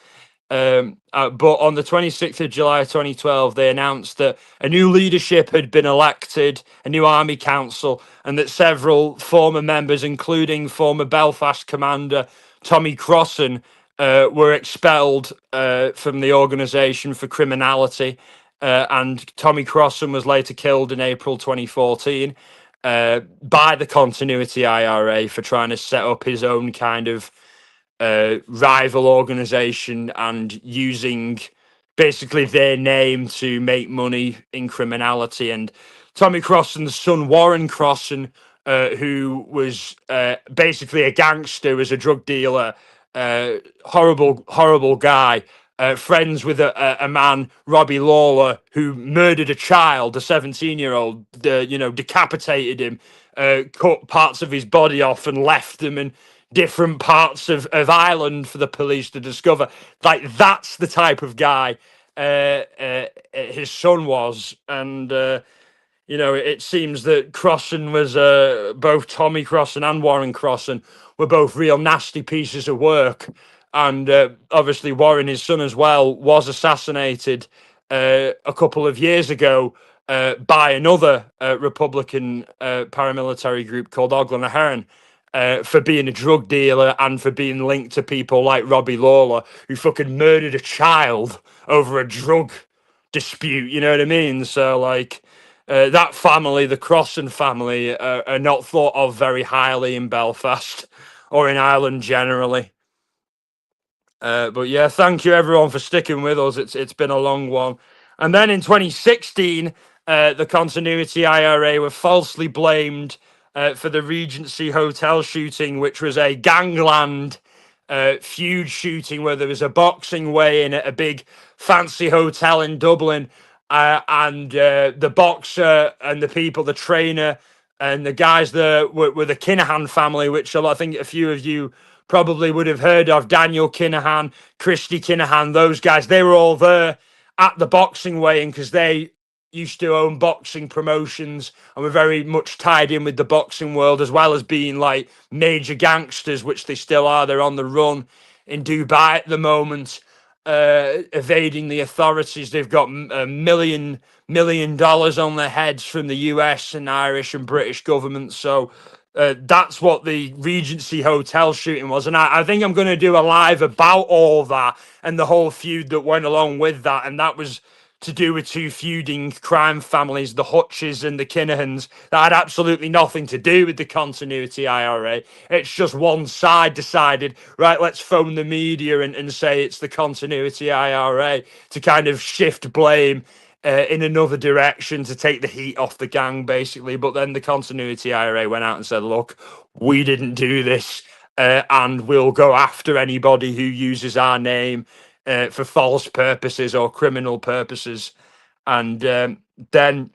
But on the 26th of July 2012, they announced that a new leadership had been elected, a new army council, and that several former members, including former Belfast commander Tommy Crossan, were expelled from the organisation for criminality. And Tommy Crossan was later killed in April 2014 by the Continuity IRA for trying to set up his own kind of rival organisation and using basically their name to make money in criminality. And Tommy Crossan's son, Warren Crossan, who was basically a gangster, was a drug dealer, horrible guy, friends with a man, Robbie Lawler, who murdered a child, a 17-year-old, decapitated him, cut parts of his body off and left them in different parts of Ireland for the police to discover. Like, that's the type of guy his son was. And it seems that Crossan was both Tommy Crossan and Warren Crossan were both real nasty pieces of work. And obviously Warren, his son as well, was assassinated a couple of years ago by another Republican paramilitary group called Oglan Ahearn, for being a drug dealer and for being linked to people like Robbie Lawler, who fucking murdered a child over a drug dispute. You know what I mean? So, like, that family, the Crossan family, are not thought of very highly in Belfast or in Ireland generally. But yeah, thank you everyone for sticking with us. It's been a long one. And then in 2016, the Continuity IRA were falsely blamed for the Regency Hotel shooting, which was a gangland feud shooting where there was a boxing weigh-in at a big fancy hotel in Dublin, and the boxer and the people, the trainer and the guys there were the Kinahan family, which I think a few of you probably would have heard of. Daniel Kinahan, Christy Kinahan, those guys, they were all there. at the boxing weigh-in, because they used to own boxing promotions and were very much tied in with the boxing world, as well as being like major gangsters, which they still are. They're on the run in Dubai at the moment, evading the authorities. They've got $1 million on their heads from the US and Irish and British governments. So that's what the Regency Hotel shooting was. And I think I'm going to do a live about all that and the whole feud that went along with that. And that was to do with two feuding crime families, the Hutches and the Kinahans, that had absolutely nothing to do with the Continuity IRA. It's just one side decided, right, let's phone the media and say it's the Continuity IRA to kind of shift blame in another direction to take the heat off the gang, basically. But then the Continuity IRA went out and said, look, we didn't do this, and we'll go after anybody who uses our name for false purposes or criminal purposes. And then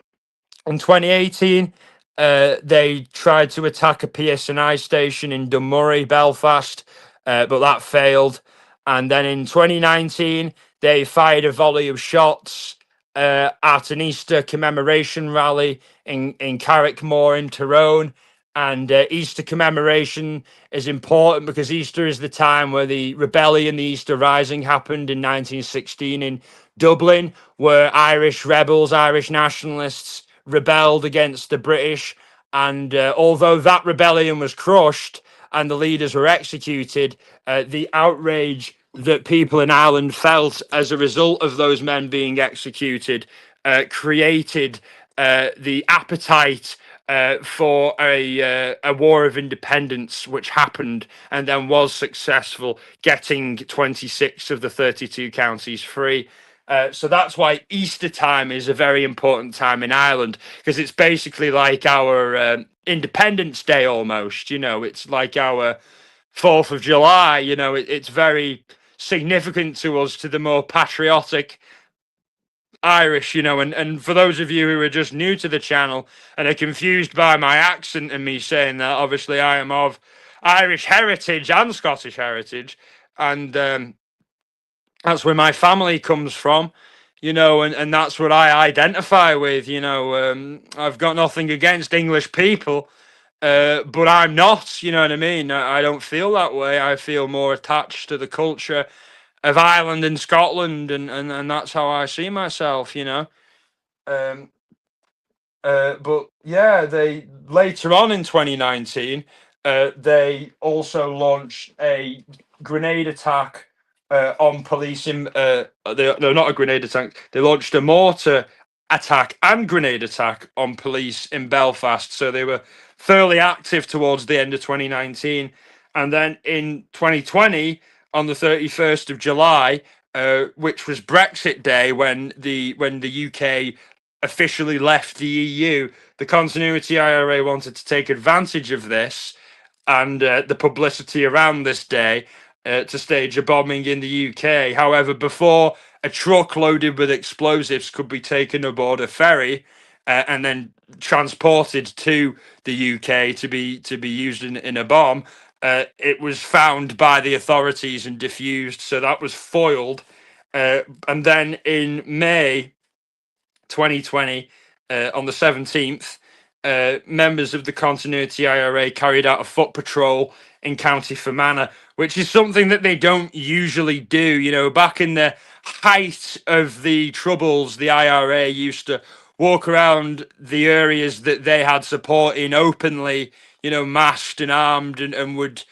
in 2018, they tried to attack a PSNI station in Dunmurry, Belfast, but that failed. And then in 2019, they fired a volley of shots at an Easter commemoration rally in Carrickmore in Tyrone. And Easter commemoration is important because Easter is the time where the rebellion, the Easter Rising, happened in 1916 in Dublin, where Irish rebels, Irish nationalists, rebelled against the British. And although that rebellion was crushed and the leaders were executed, the outrage that people in Ireland felt as a result of those men being executed created the appetite for a war of independence, which happened and then was successful, getting 26 of the 32 counties free. So that's why Easter time is a very important time in Ireland, because it's basically like our Independence Day almost. It's like our 4th of July. It's very significant to us, to the more patriotic Irish, and for those of you who are just new to the channel and are confused by my accent and me saying that, obviously I am of Irish heritage and Scottish heritage, and that's where my family comes from, and that's what I identify with. I've got nothing against English people, but I'm not, you know what I mean? I don't feel that way. I feel more attached to the culture of Ireland and Scotland, and that's how I see myself. Um, but yeah, they later on in 2019, they also launched a grenade attack on police. No, not a grenade attack. They launched a mortar attack and grenade attack on police in Belfast. So they were fairly active towards the end of 2019, and then in 2020, on the 31st of July, which was Brexit Day, when the UK officially left the EU, the Continuity IRA wanted to take advantage of this and the publicity around this day to stage a bombing in the UK. However, before a truck loaded with explosives could be taken aboard a ferry and then transported to the UK to be used in a bomb, it was found by the authorities and defused. So that was foiled. And then in May 2020, on the 17th, members of the Continuity IRA carried out a foot patrol in County Fermanagh, which is something that they don't usually do. Back in the height of the Troubles, the IRA used to walk around the areas that they had support in openly, masked and armed, and would,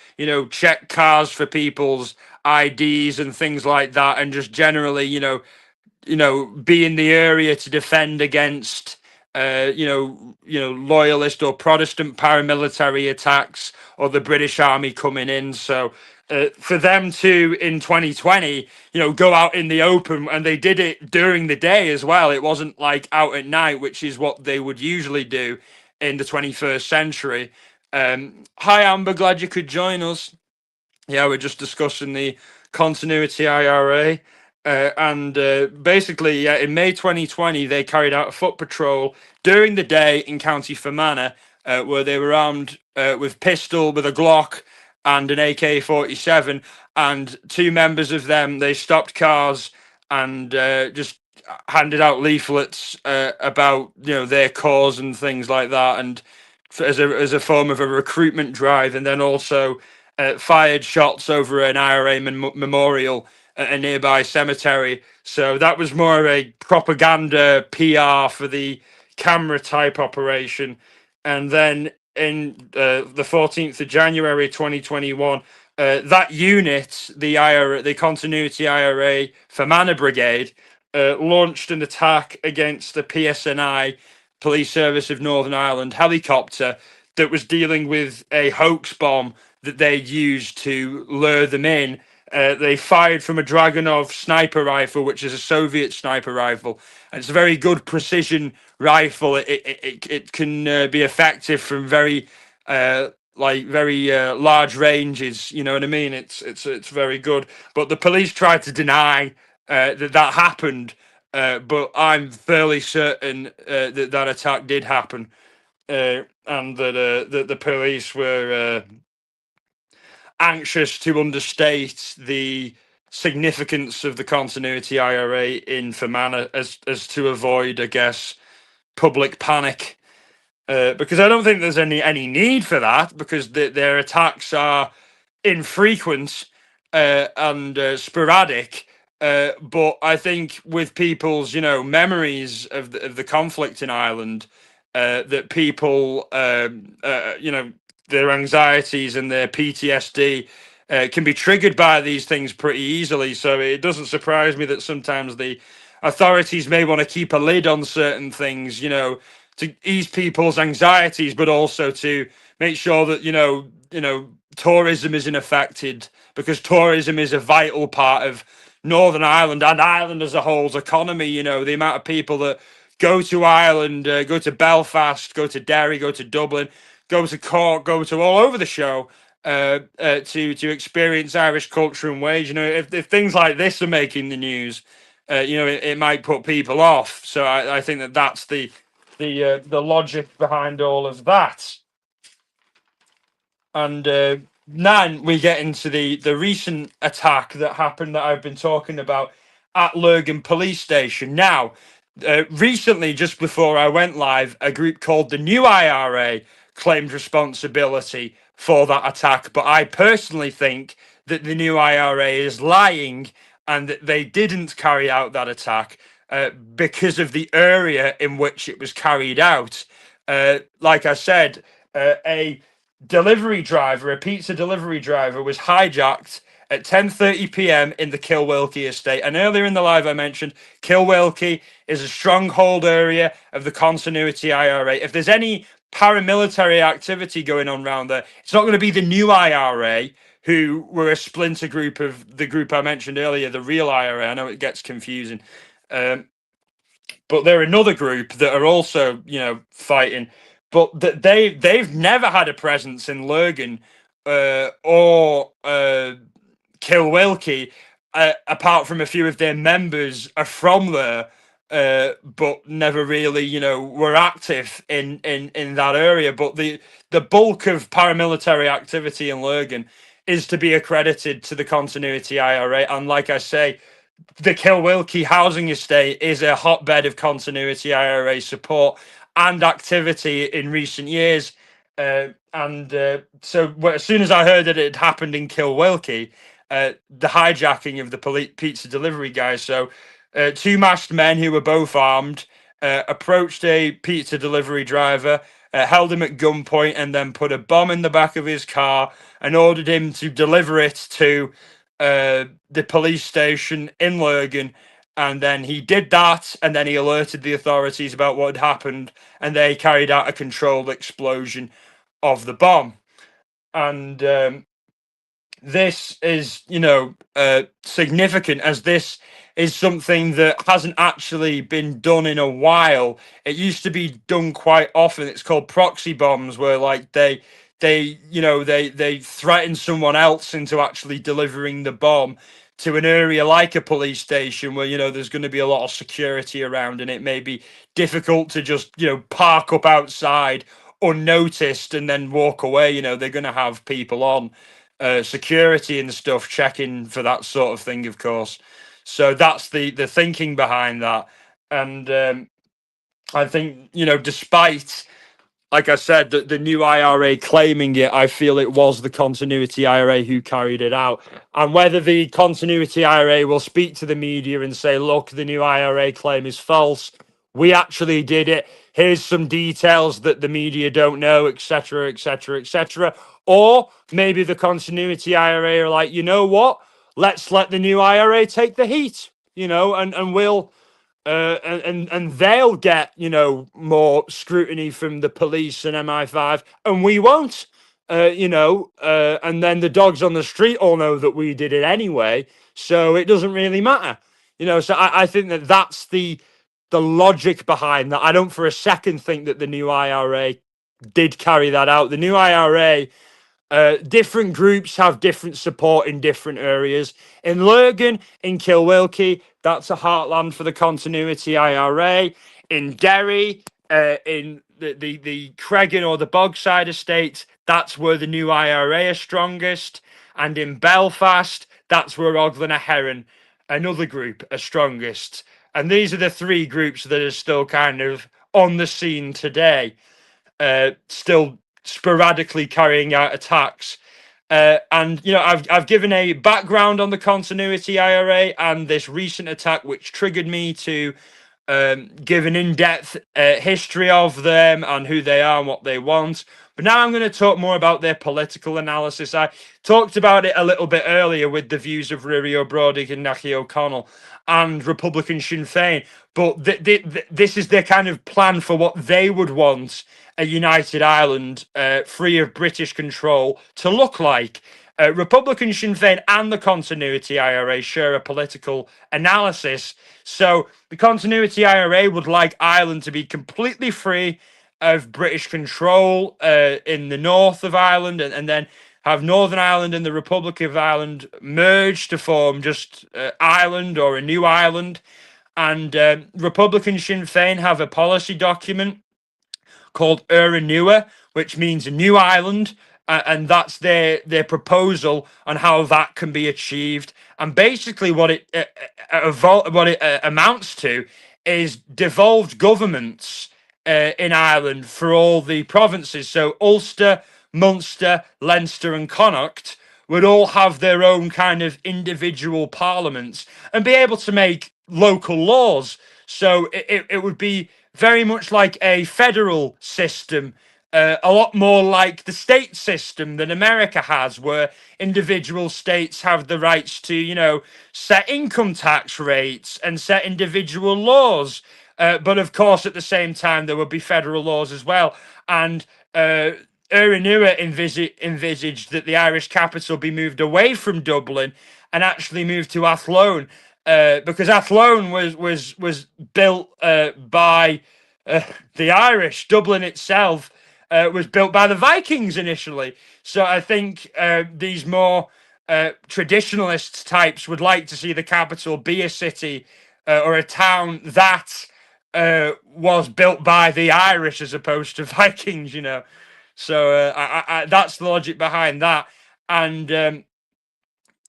check cars for people's IDs and things like that, and just generally, be in the area to defend against loyalist or Protestant paramilitary attacks or the British Army coming in. So for them to, in 2020, go out in the open, and they did it during the day as well. It wasn't like out at night, which is what they would usually do in the 21st century. Hi, Amber, glad you could join us. Yeah, we're just discussing the Continuity IRA. And basically, in May 2020, they carried out a foot patrol during the day in County Fermanagh, where they were armed with pistol, with a Glock, and an AK-47. And two members of them, they stopped cars and just handed out leaflets about their cause and things like that, and as a form of a recruitment drive, and then also fired shots over an IRA memorial at a nearby cemetery. So that was more a propaganda PR for the camera type operation. And then in the 14th of January 2021, that unit, the IRA, the Continuity IRA Fermanagh Brigade, launched an attack against the PSNI, Police Service of Northern Ireland helicopter that was dealing with a hoax bomb that they used to lure them in. They fired from a Dragunov sniper rifle, which is a Soviet sniper rifle, and it's a very good precision rifle. It can be effective from very large ranges. You know what I mean? It's very good. But the police tried to deny that happened. But I'm fairly certain that attack did happen, and that the police were anxious to understate the significance of the Continuity IRA in Fermanagh as to avoid, I guess, public panic. Because I don't think there's any need for that, because their attacks are infrequent and sporadic. But I think with people's memories of the conflict in Ireland, that people their anxieties and their PTSD can be triggered by these things pretty easily. So it doesn't surprise me that sometimes the authorities may want to keep a lid on certain things, to ease people's anxieties, but also to make sure that tourism isn't affected, because tourism is a vital part of Northern Ireland and Ireland as a whole's economy. The amount of people that go to Ireland, go to Belfast, go to Derry, go to Dublin, go to Cork, go to all over the show to experience Irish culture and ways. If things like this are making the news, it might put people off. So I think that's the logic behind all of that. And now we get into the recent attack that happened that I've been talking about at Lurgan Police Station. Now, recently, just before I went live, a group called the New IRA claimed responsibility for that attack. But I personally think that the New IRA is lying and that they didn't carry out that attack because of the area in which it was carried out. Like I said, a pizza delivery driver, was hijacked at 10:30 p.m. in the Kilwilkie estate. And earlier in the live, I mentioned Kilwilkie is a stronghold area of the Continuity IRA. If there's any paramilitary activity going on around there, it's not going to be the New IRA, who were a splinter group of the group I mentioned earlier, the real IRA. I know it gets confusing. But they're another group that are also, fighting. But they've never had a presence in Lurgan or Kilwilkie, apart from a few of their members are from there, but never really, were active in that area. But the bulk of paramilitary activity in Lurgan is to be accredited to the Continuity IRA. And like I say, the Kilwilkie housing estate is a hotbed of Continuity IRA support and activity in recent years. So as soon as I heard that it had happened in Kilwilkie, the hijacking of the pizza delivery guys, so two masked men who were both armed approached a pizza delivery driver, held him at gunpoint, and then put a bomb in the back of his car and ordered him to deliver it to the police station in Lurgan. And then he did that, and then he alerted the authorities about what had happened, and they carried out a controlled explosion of the bomb. And this is, significant, as this is something that hasn't actually been done in a while. It used to be done quite often. It's called proxy bombs, where like they threaten someone else into actually delivering the bomb to an area like a police station where there's going to be a lot of security around, and it may be difficult to just park up outside unnoticed and then walk away. They're going to have people on security and stuff checking for that sort of thing, of course. So that's the thinking behind that. And I think, despite, like I said, the new IRA claiming it, I feel it was the Continuity IRA who carried it out. And whether the Continuity IRA will speak to the media and say, look, the new IRA claim is false, we actually did it, here's some details that the media don't know, etc., etc., etc. Or maybe the Continuity IRA are like, you know what, let's let the new IRA take the heat, and we'll and they'll get more scrutiny from the police and MI5, and we won't. And then the dogs on the street all know that we did it anyway, so it doesn't really matter. So I think that that's the logic behind that. I don't for a second think that the new IRA did carry that out. The new IRA, different groups have different support in different areas. In Lurgan, in Kilwilkie, that's a heartland for the Continuity IRA. In Derry, in the Cregan or the Bogside Estate, that's where the new IRA are strongest. And in Belfast, that's where Oglen a Heron, another group, are strongest. And these are the three groups that are still kind of on the scene today, still sporadically carrying out attacks. And I've given a background on the Continuity IRA and this recent attack, which triggered me to give an in-depth history of them and who they are and what they want. But now I'm going to talk more about their political analysis. I talked about it a little bit earlier with the views of Riri O'Brodick and Nachi O'Connell and Republican Sinn Féin. But this is their kind of plan for what they would want a united Ireland, free of British control, to look like. Republican Sinn Féin and the Continuity IRA share a political analysis. So the Continuity IRA would like Ireland to be completely free of British control in the north of Ireland, and then have Northern Ireland and the Republic of Ireland merge to form just Ireland or a new Ireland. And Republican Sinn Féin have a policy document called IRA Who, which means a new island, and that's their proposal on how that can be achieved. And basically, what it amounts to is devolved governments in Ireland for all the provinces. So Ulster, Munster, Leinster, and Connacht would all have their own kind of individual parliaments and be able to make local laws. So it would be very much like a federal system, a lot more like the state system that America has, where individual states have the rights to, set income tax rates and set individual laws. But of course, at the same time, there would be federal laws as well. And Iarnua envisaged that the Irish capital be moved away from Dublin and actually moved to Athlone, because Athlone was built by the Irish. Dublin itself was built by the Vikings initially. So I think these more traditionalist types would like to see the capital be a city or a town that was built by the Irish as opposed to Vikings. So that's the logic behind that. And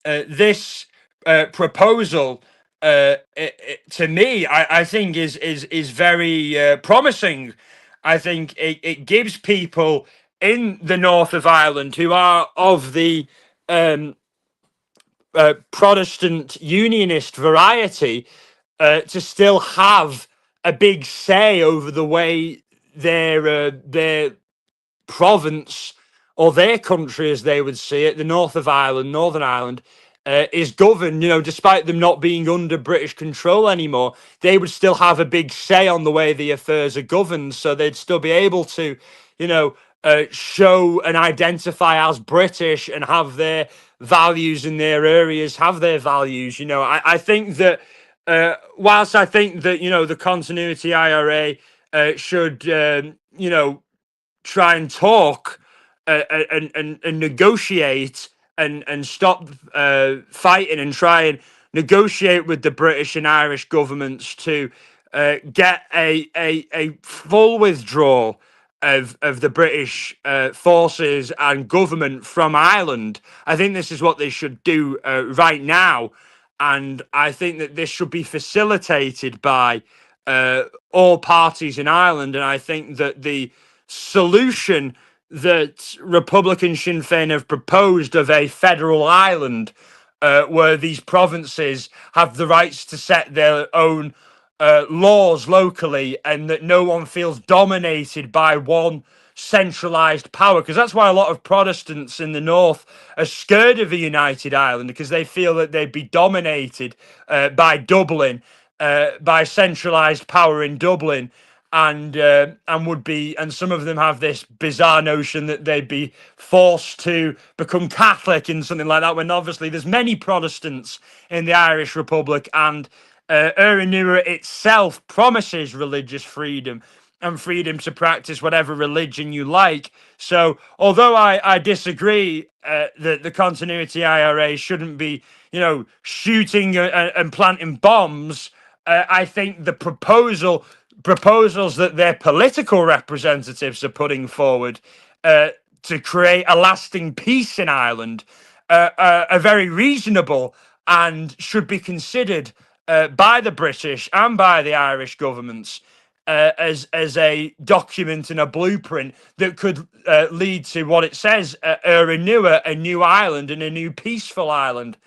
this proposal, to me, I think is very promising. I think it gives people in the north of Ireland who are of the Protestant unionist variety to still have a big say over the way their province or their country, as they would see it, the north of Ireland, Northern Ireland, is governed. Despite them not being under British control anymore, they would still have a big say on the way the affairs are governed. So they'd still be able to, show and identify as British and have their values in their areas, have their values. I think that whilst I think that, the Continuity IRA should, try and talk and negotiate and stop fighting and try and negotiate with the British and Irish governments to get a full withdrawal of the British forces and government from Ireland. I think this is what they should do right now. And I think that this should be facilitated by all parties in Ireland. And I think that the solution that Republican Sinn Féin have proposed of a federal Ireland, where these provinces have the rights to set their own laws locally, and that no one feels dominated by one centralized power, because that's why a lot of Protestants in the north are scared of a united Ireland, because they feel that they'd be dominated by Dublin, by centralized power in Dublin, and would be, and some of them have this bizarre notion that they'd be forced to become Catholic and something like that, when obviously there's many Protestants in the Irish Republic, and IRA Who itself promises religious freedom and freedom to practice whatever religion you like. So although I disagree that the Continuity IRA shouldn't be, shooting and planting bombs, I think the proposals that their political representatives are putting forward to create a lasting peace in Ireland are very reasonable and should be considered by the British and by the Irish governments as a document and a blueprint that could lead to what it says, a new Ireland and a new peaceful Ireland.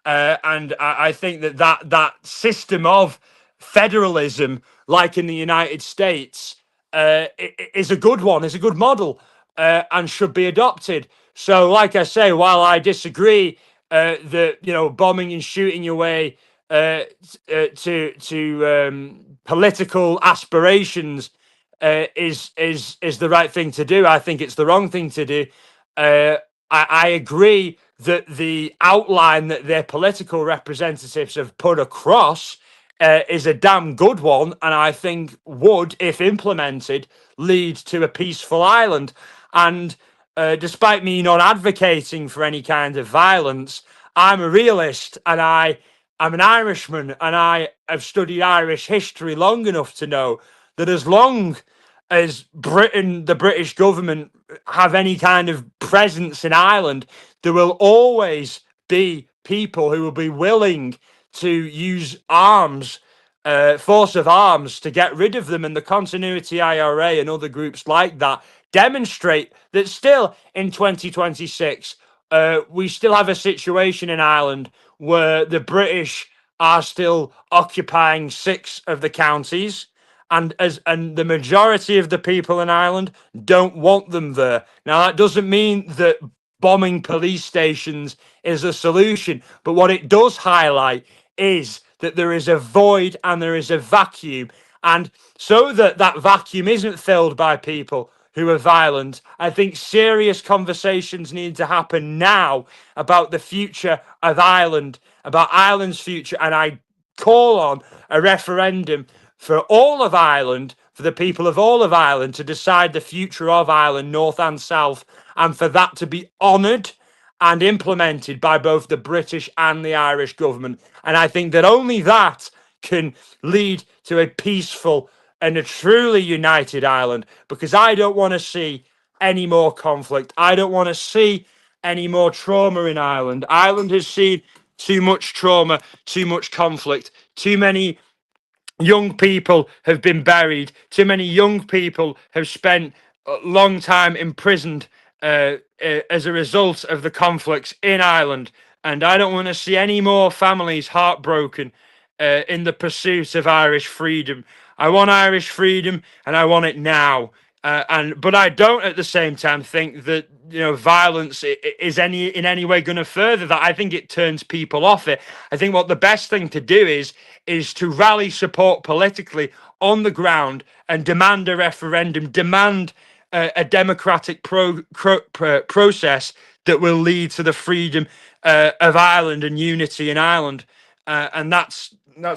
And I think that system of federalism, like in the United States, is a good one, is a good model, and should be adopted. So, like I say, while I disagree that bombing and shooting your way to political aspirations is the right thing to do, I think it's the wrong thing to do. I agree that the outline that their political representatives have put across is a damn good one, and I think would, if implemented, lead to a peaceful Ireland. And despite me not advocating for any kind of violence, I'm a realist, and I'm an Irishman, and I have studied Irish history long enough to know that as long as Britain, the British government, have any kind of presence in Ireland, there will always be people who will be willing to use arms, force of arms, to get rid of them. And the Continuity IRA and other groups like that demonstrate that still in 2026, we still have a situation in Ireland where the British are still occupying 6 of the counties, and the majority of the people in Ireland don't want them there. Now, that doesn't mean that bombing police stations is a solution, but what it does highlight is that there is a void and there is a vacuum. And so that vacuum isn't filled by people who are violent, I think serious conversations need to happen now about the future of Ireland, about Ireland's future. And I call on a referendum for all of Ireland, for the people of all of Ireland, to decide the future of Ireland, north and south, and for that to be honoured and implemented by both the British and the Irish government. And I think that only that can lead to a peaceful and a truly united Ireland, because I don't want to see any more conflict. I don't want to see any more trauma in Ireland. Ireland has seen too much trauma, too much conflict, too many young people have been buried. Too many young people have spent a long time imprisoned as a result of the conflicts in Ireland. And I don't want to see any more families heartbroken in the pursuit of Irish freedom. I want Irish freedom, and I want it now. But I don't at the same time think that violence is in any way going to further that. I think it turns people off it. I think what the best thing to do is to rally support politically on the ground and demand a referendum, demand a democratic process that will lead to the freedom of Ireland and unity in Ireland. And that's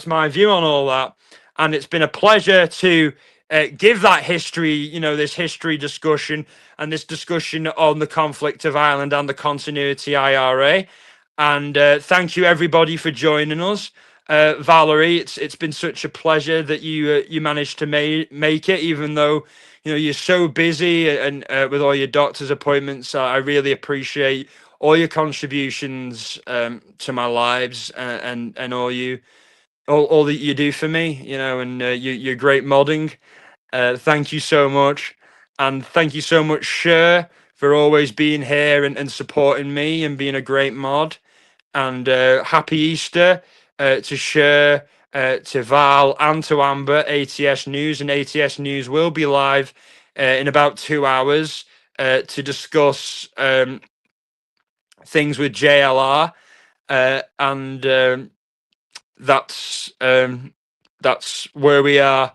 my view on all that. And it's been a pleasure to give that history, this history discussion and this discussion on the conflict of Ireland and the Continuity IRA. And thank you, everybody, for joining us. Valerie. It's been such a pleasure that you managed to make it, even though you're so busy and with all your doctor's appointments. I really appreciate all your contributions to my lives and all that you do for me. And you're great modding. Thank you so much, and thank you so much, Cher, for always being here and supporting me and being a great mod. And happy Easter to Cher, to Val, and to Amber. ATS News, and ATS News will be live in about 2 hours to discuss things with JLR, and that's where we are.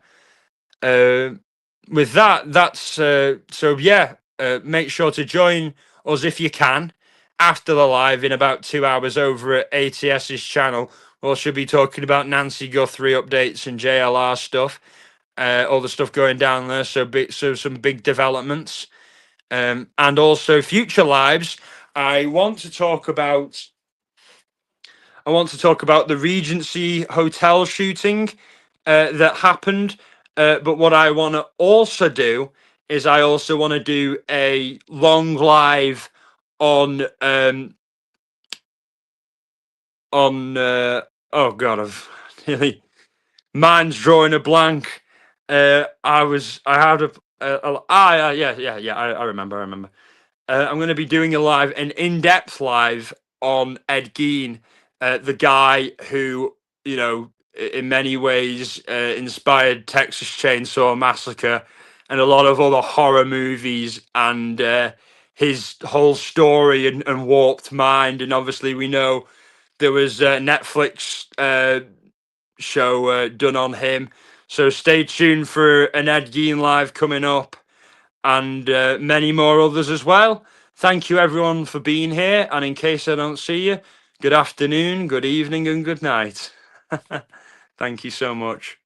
With that's so yeah. Make sure to join us if you can after the live in about 2 hours over at ATS's channel. We'll should be talking about Nancy Guthrie updates and JLR stuff, all the stuff going down there. So some big developments, and also future lives. I want to talk about the Regency Hotel shooting that happened. But what I want to also do is I also want to do a long live on oh god, I've nearly mind's drawing a blank. I had I remember. I'm going to be doing an in-depth live on Ed Gein, the guy who, in many ways inspired Texas Chainsaw Massacre and a lot of other horror movies, and his whole story and warped mind. And obviously, we know there was a Netflix show done on him. So stay tuned for an Ed Gein live coming up, and many more others as well. Thank you everyone for being here, and in case I don't see you, good afternoon, good evening, and good night. Thank you so much.